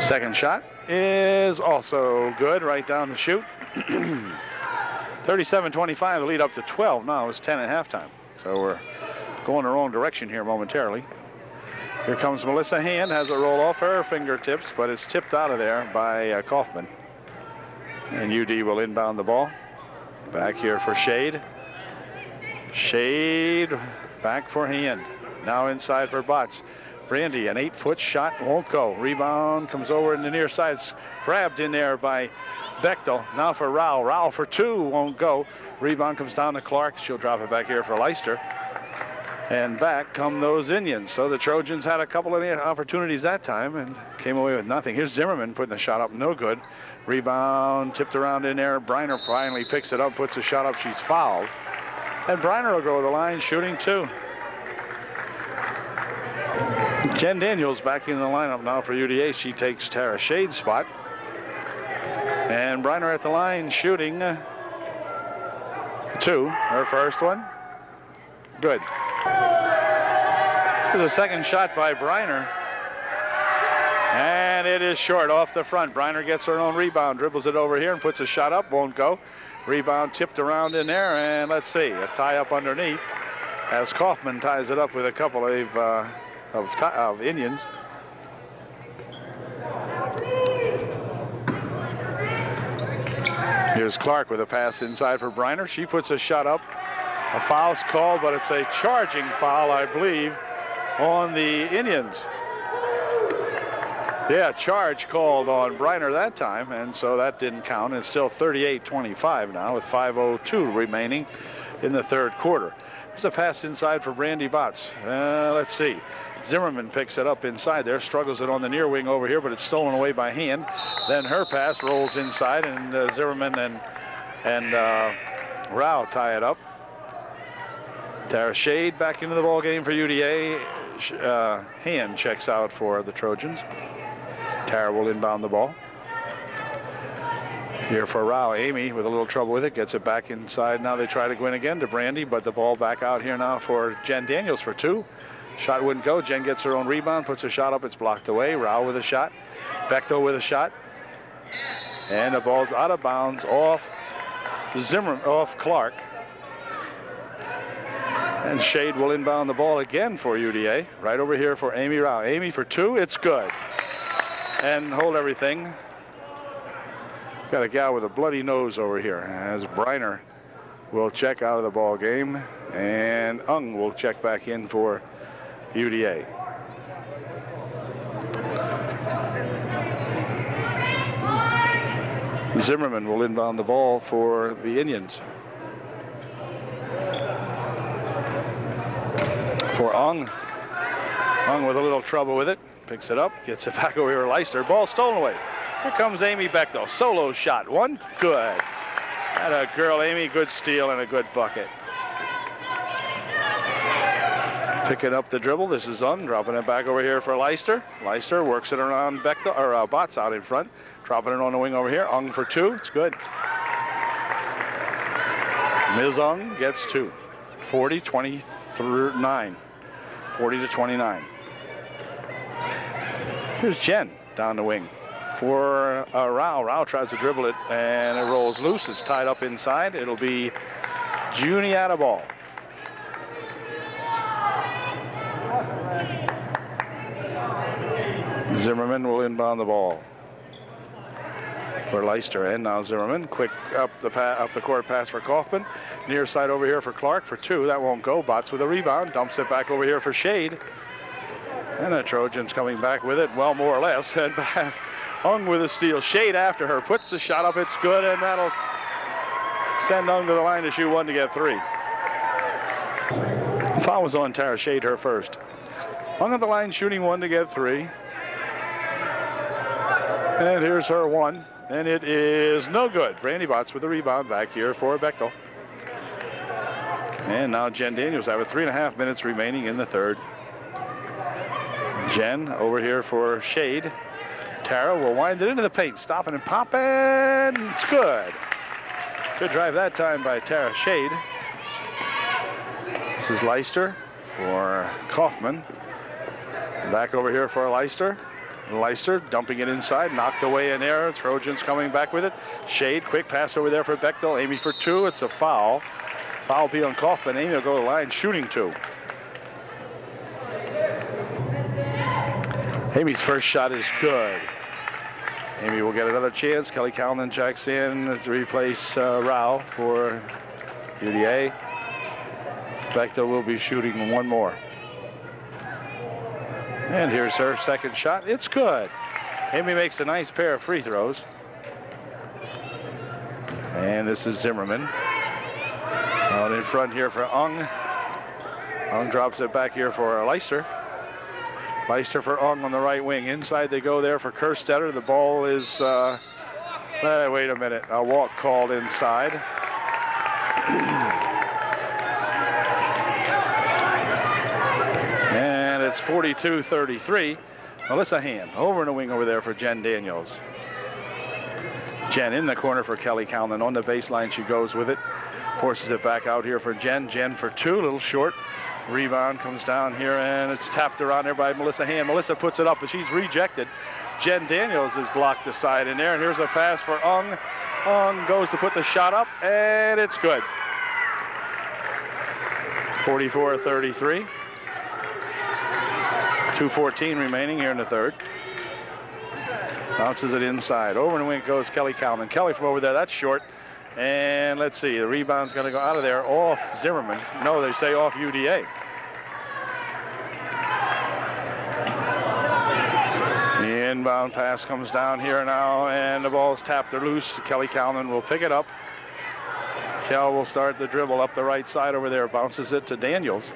Second shot is also good, right down the chute. 37-25, the lead up to 12 now. It's 10 at halftime. So we're going the wrong direction here momentarily. Here comes Melissa Hand, has a roll off her fingertips, but it's tipped out of there by Kaufman. And UD will inbound the ball. Back here for Shade. Shade back for Hand. Now inside for Botts. Brandy, an 8-foot shot, won't go. Rebound comes over in the near side. It's grabbed in there by Bechtel. Now for Rao. Rao for 2, won't go. Rebound comes down to Clark. She'll drop it back here for Leicester. And back come those Indians. So the Trojans had a couple of opportunities that time and came away with nothing. Here's Zimmerman putting a shot up, no good. Rebound tipped around in there. Briner finally picks it up, puts a shot up. She's fouled. And Briner will go to the line shooting 2. Jen Daniels back in the lineup now for UDA. She takes Tara Shade's spot. And Briner at the line shooting 2. Her first one. Good. There's a second shot by Briner. And it is short off the front. Briner gets her own rebound, dribbles it over here and puts a shot up, won't go. Rebound tipped around in there, and let's see, a tie up underneath as Kaufman ties it up with a couple of Indians. Here's Clark with a pass inside for Briner. She puts a shot up. A foul's called, but it's a charging foul, I believe, on the Indians. Yeah, charge called on Briner that time, and so that didn't count. It's still 38-25 now with 5:02 remaining in the third quarter. There's a pass inside for Brandy Botts. Let's see. Zimmerman picks it up inside there, struggles it on the near wing over here, but it's stolen away by Hand. Then her pass rolls inside, and Zimmerman and Rao tie it up. Tara Shade back into the ball game for UDA. Hand checks out for the Trojans. Tara will inbound the ball. Here for Rao. Amy with a little trouble with it, gets it back inside. Now they try to go in again to Brandy, but the ball back out here now for Jen Daniels for 2. Shot wouldn't go. Jen gets her own rebound, puts a shot up. It's blocked away. Rao with a shot. Bechtel with a shot. And the ball's out of bounds off Clark. And Shade will inbound the ball again for UDA. Right over here for Amy Rao. Amy for 2. It's good. And hold everything. Got a gal with a bloody nose over here as Briner will check out of the ball game. And Ung will check back in for UDA. Zimmerman will inbound the ball for the Indians. For Ung. Ung with a little trouble with it. Picks it up, gets it back over here to Leicester. Ball stolen away. Here comes Amy Bechtel. Solo shot. One good. That a girl, Amy. Good steal and a good bucket. Picking up the dribble. This is Ung. Dropping it back over here for Leister. Leister works it around Bechtel, or Botts out in front. Dropping it on the wing over here. Ung for two. It's good. Ms. Ung gets two. 40-29. 40-29. Here's Jen down the wing for Rao. Rao tries to dribble it, and it rolls loose. It's tied up inside. It'll be Juniata ball. Zimmerman will inbound the ball for Leister, and now Zimmerman. Quick up the court pass for Kaufman. Near side over here for Clark for two. That won't go. Botts with a rebound. Dumps it back over here for Shade. And the Trojans coming back with it, well, more or less. And back. Ung with a steal. Shade after her. Puts the shot up. It's good, and that'll send Ung to the line to shoot one to get three. The foul was on Tara Shade, her first. Ung at the line shooting one to get three. And here's her one. And it is no good. Brandy Botts with the rebound back here for Bechtel. And now Jen Daniels have 3.5 minutes remaining in the third. Jen over here for Shade. Tara will wind it into the paint. Stopping and popping. It's good. Good drive that time by Tara Shade. This is Leister for Kaufman. Back over here for Leister. Leister dumping it inside, knocked away in air. Trojans coming back with it. Shade, quick pass over there for Bechtel. Amy for two. It's a foul. Foul be on Kaufman. Amy will go to the line shooting two. Amy's first shot is good. Amy will get another chance. Kelly Calnon checks in to replace Rao for UDA. Bechtel will be shooting one more. And here's her second shot. It's good. Amy makes a nice pair of free throws. And this is Zimmerman. Out in front here for Ung. Ung drops it back here for Leister. Leister for Ung on the right wing. Inside they go there for Kerstetter. The ball is, wait a minute, a walk called inside. And it's 42-33. Melissa Hand over in the wing over there for Jen Daniels. Jen in the corner for Kelly Calnon. On the baseline she goes with it. Forces it back out here for Jen. Jen for two, a little short. Rebound comes down here, and it's tapped around there by Melissa Hand. Melissa puts it up, but she's rejected. Jen Daniels is blocked aside in there, and here's a pass for Ung. Ung goes to put the shot up, and it's good. 44-33. 2:14 remaining here in the third. Bounces it inside. Over and wing goes Kelly Calnon. Kelly from over there, that's short. And let's see, the rebound's going to go out of there off Zimmerman. No, they say off UDA. The inbound pass comes down here now, and the ball's tapped or loose. Kelly Calnon will pick it up. Kel will start the dribble up the right side over there. Bounces it to Daniels.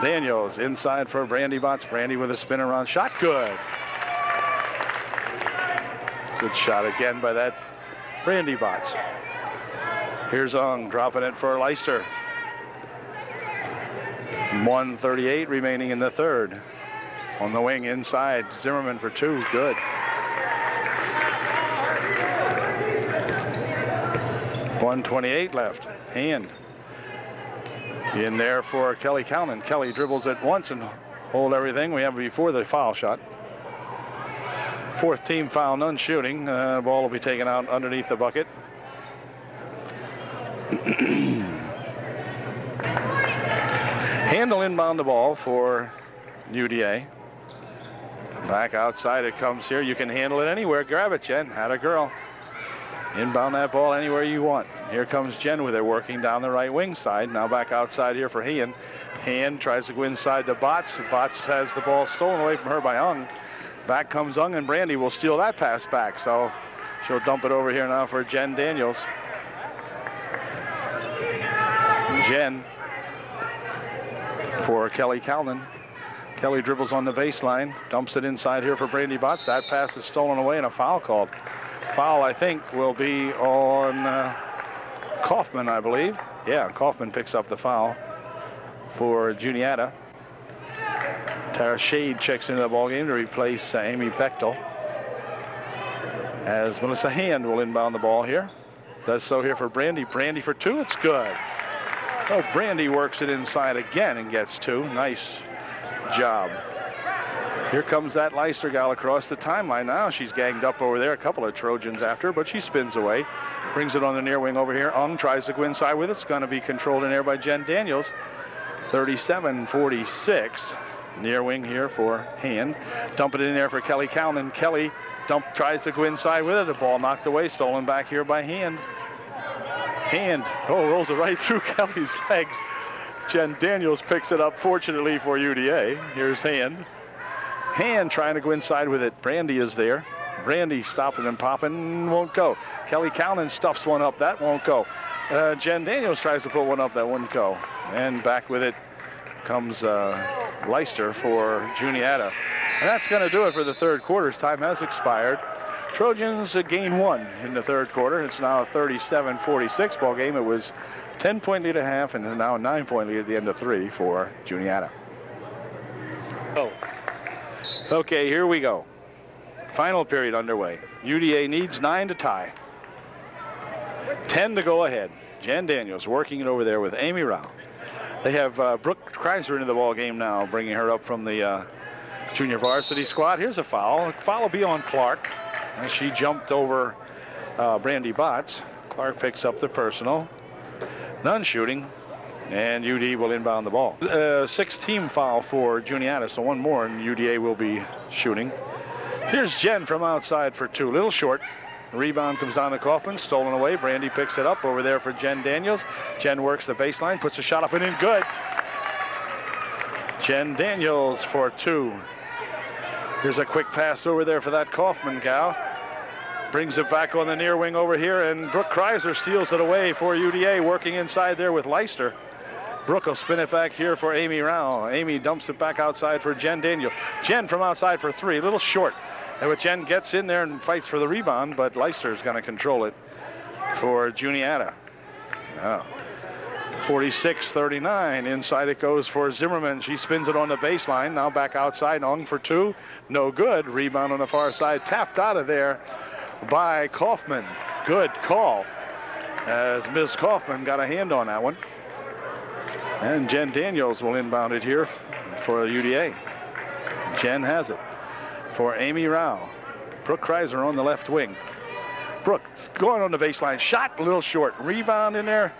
Daniels inside for Brandy Botts. Brandy with a spin around shot. Good. Good shot again by that Brandy Botts. Here's Ung dropping it for Leister. 1:38 remaining in the third. On the wing inside, Zimmerman for two. Good. 1:28 left. Hand in there for Kelly Calnon. Kelly dribbles it once and hold everything. We have before the foul shot. Fourth team foul, none shooting. Ball will be taken out underneath the bucket. Handle inbound the ball for UDA. Back outside it comes here. You can handle it anywhere. Grab it, Jen. Had a girl. Inbound that ball anywhere you want. Here comes Jen with it, working down the right wing side. Now back outside here for Hand. Hand tries to go inside to Botts. Botts has the ball stolen away from her by Ung. Back comes Ung, and Brandy will steal that pass back. So she'll dump it over here now for Jen Daniels. Jen for Kelly Calnon. Kelly dribbles on the baseline, dumps it inside here for Brandy Botts. That pass is stolen away and a foul called. Foul, I think, will be on Kaufman, I believe. Yeah, Kaufman picks up the foul for Juniata. Tara Shade checks into the ballgame to replace Amy Bechtel. As Melissa Hand will inbound the ball here. Does so here for Brandy. Brandy for two, it's good. Oh, Brandy works it inside again and gets two. Nice job. Here comes that Leicester gal across the timeline now. She's ganged up over there. A couple of Trojans after her, but she spins away. Brings it on the near wing over here. Ung tries to go inside with it. It's going to be controlled in air by Jen Daniels. 37-46. Near wing here for Hand. Dump it in there for Kelly Calnon. Kelly tries to go inside with it. The ball knocked away. Stolen back here by Hand. Hand, rolls it right through Kelly's legs. Jen Daniels picks it up, fortunately for UDA. Here's Hand. Hand trying to go inside with it. Brandy is there. Brandy stopping and popping, won't go. Kelly Calnon stuffs one up, that won't go. Jen Daniels tries to put one up, that wouldn't go. And back with it comes Leicester for Juniata. And that's going to do it for the third quarter. Time has expired. Trojans gain one in the third quarter. It's now a 37-46 ball game. It was 10-point lead at half, and now a 9-point lead at the end of three for Juniata. Okay, here we go. Final period underway. UDA needs 9 to tie. 10 to go ahead. Jen Daniels working it over there with Amy Rao. They have Brooke Kreiser into the ball game now, bringing her up from the junior varsity squad. Here's a foul. Foul will be on Clark as she jumped over Brandy Botts. Clark picks up the personal. None shooting, and UD will inbound the ball. 6-team foul for Juniata, so one more, and UDA will be shooting. Here's Jen from outside for two. Little short. Rebound comes down to Kaufman, stolen away. Brandy picks it up over there for Jen Daniels. Jen works the baseline, puts a shot up and in, good. Jen Daniels for two. Here's a quick pass over there for that Kaufman gal. Brings it back on the near wing over here, and Brooke Kreiser steals it away for UDA, working inside there with Leicester. Brooke will spin it back here for Amy Rao. Amy dumps it back outside for Jen Daniel. Jen from outside for three, a little short. And but Jen gets in there and fights for the rebound, but Leicester's going to control it for Juniata. 46-39. Inside it goes for Zimmerman. She spins it on the baseline. Now back outside. Ung for two. No good. Rebound on the far side. Tapped out of there by Kaufman. Good call, as Ms. Kaufman got a hand on that one. And Jen Daniels will inbound it here for UDA. Jen has it for Amy Rao. Brooke Kreiser on the left wing. Brooke going on the baseline. Shot a little short. Rebound in there.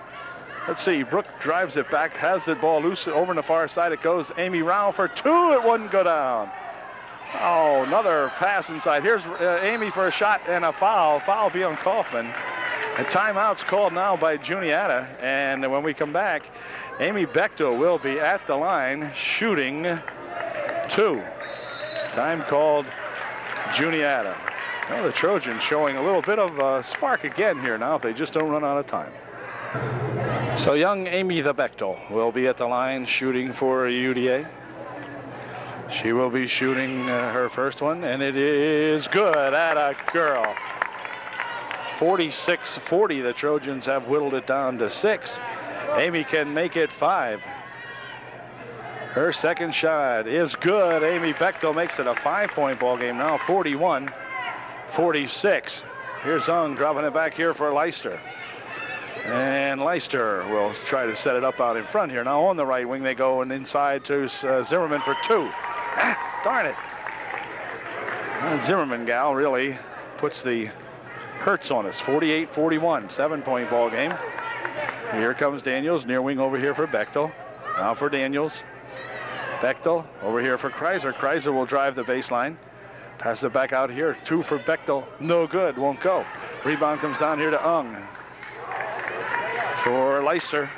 Let's see. Brooke drives it back. Has the ball loose over on the far side. It goes Amy Rao for two. It wouldn't go down. Oh, another pass inside. Here's Amy for a shot and a foul. Foul be on Kaufman. And timeout's called now by Juniata. And when we come back, Amy Bechtel will be at the line shooting two. Time called Juniata. Well, the Trojans showing a little bit of a spark again here now if they just don't run out of time. So young Amy the Bechtel will be at the line shooting for UDA. She will be shooting her first one, and it is good. Atta girl. 46-40. The Trojans have whittled it down to 6. Amy can make it 5. Her second shot is good. Amy Bechtel makes it a 5-point ball game now, 41-46. Here's Ung dropping it back here for Leicester. And Leicester will try to set it up out in front here. Now on the right wing they go, and inside to Zimmerman for two. Darn it. That Zimmerman gal really puts the hurts on us. 48-41, 7-point ball game. Here comes Daniels, near wing over here for Bechtel. Now for Daniels. Bechtel over here for Kreiser. Kreiser will drive the baseline. Pass it back out here. Two for Bechtel. No good. Won't go. Rebound comes down here to Ung. For Leicester.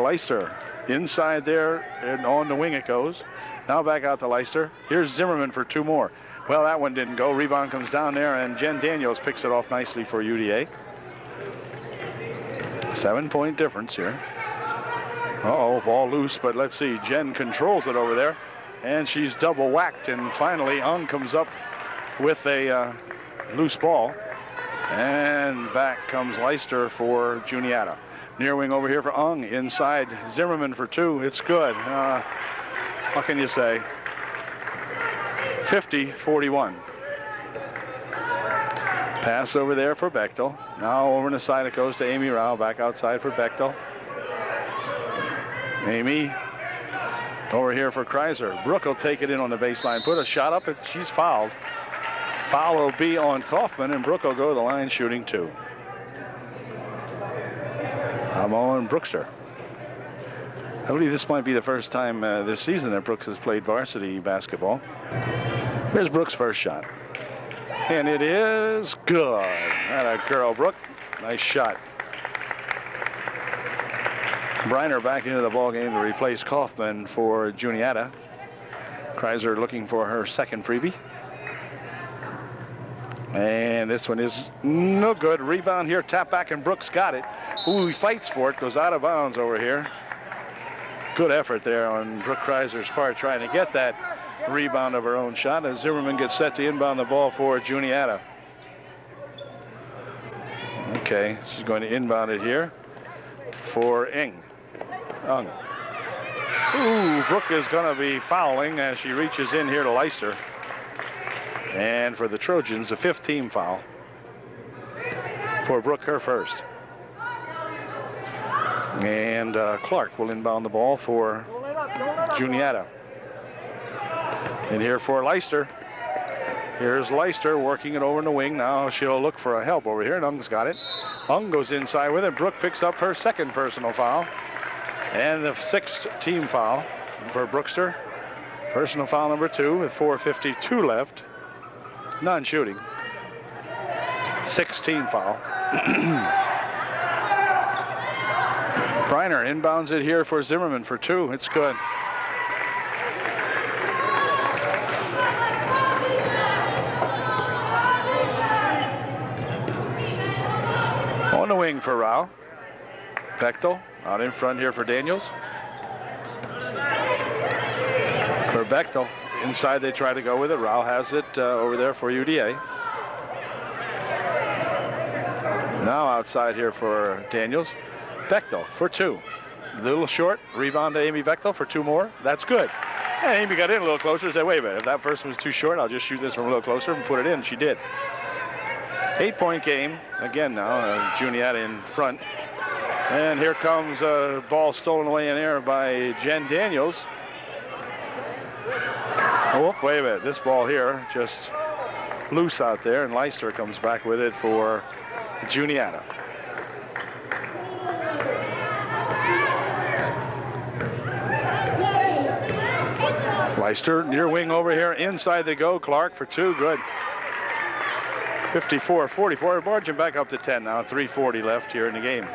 Leicester inside there, and on the wing it goes. Now back out to Leicester. Here's Zimmerman for two more. Well, that one didn't go. Rebound comes down there, and Jen Daniels picks it off nicely for UDA. 7-point difference here. Uh-oh, ball loose, but let's see. Jen controls it over there, and she's double whacked, and finally Ung comes up with a loose ball, and back comes Leicester for Juniata. Near wing over here for Ung, inside Zimmerman for two. It's good. What can you say? 50-41. Pass over there for Bechtel. Now over on the side it goes to Amy Rao. Back outside for Bechtel. Amy over here for Kreiser. Brooke will take it in on the baseline. Put a shot up. She's fouled. Foul will be on Kaufman, and Brooke will go to the line shooting two. Amon Brookster. I believe this might be the first time this season that Brooks has played varsity basketball. Here's Brooks' first shot. And it is good. Atta girl, Brooke. Nice shot. Briner back into the ball game to replace Kaufman for Juniata. Kreiser looking for her second freebie. And this one is no good. Rebound here, tap back, and Brooks got it. Ooh, he fights for it, goes out of bounds over here. Good effort there on Brooke Kreiser's part, trying to get that rebound of her own shot as Zimmerman gets set to inbound the ball for Juniata. Okay, she's going to inbound it here for Ung. Ooh, Brooke is going to be fouling as she reaches in here to Leicester. And for the Trojans, a fifth team foul. For Brooke, her first. And Clark will inbound the ball for Juniata. And here for Leicester. Here's Leicester working it over in the wing. Now she'll look for a help over here, and Ung's got it. Ung goes inside with it. Brooke picks up her second personal foul. And the sixth team foul for Brookster. Personal foul number 2 with 4:52 left. Non-shooting. Sixth team foul. Briner inbounds it here for Zimmerman for 2. It's good. On the wing for Rao. Bechtel out in front here for Daniels. For Bechtel. Inside they try to go with it. Rao has it over there for UDA. Now outside here for Daniels. Bechtel for 2. A little short. Rebound to Amy Bechtel for 2 more. That's good. And Amy got in a little closer and said, wait a minute, if that first one was too short, I'll just shoot this from a little closer and put it in. She did. 8-point game. Again now, Juniata in front. And here comes a ball stolen away in air by Jen Daniels. Oh, wait a minute. This ball here just loose out there, and Leicester comes back with it for Juniata. Leicester near wing over here. Inside they go. Clark for 2. Good. 54-44. Margin back up to 10 now. 3:40 left here in the game.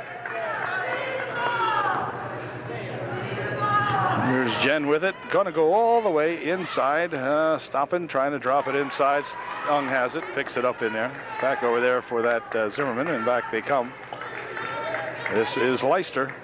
Here's Jen with it. Going to go all the way inside. Stopping, trying to drop it inside. Ung has it. Picks it up in there. Back over there for that Zimmerman, and back they come. This is Leicester.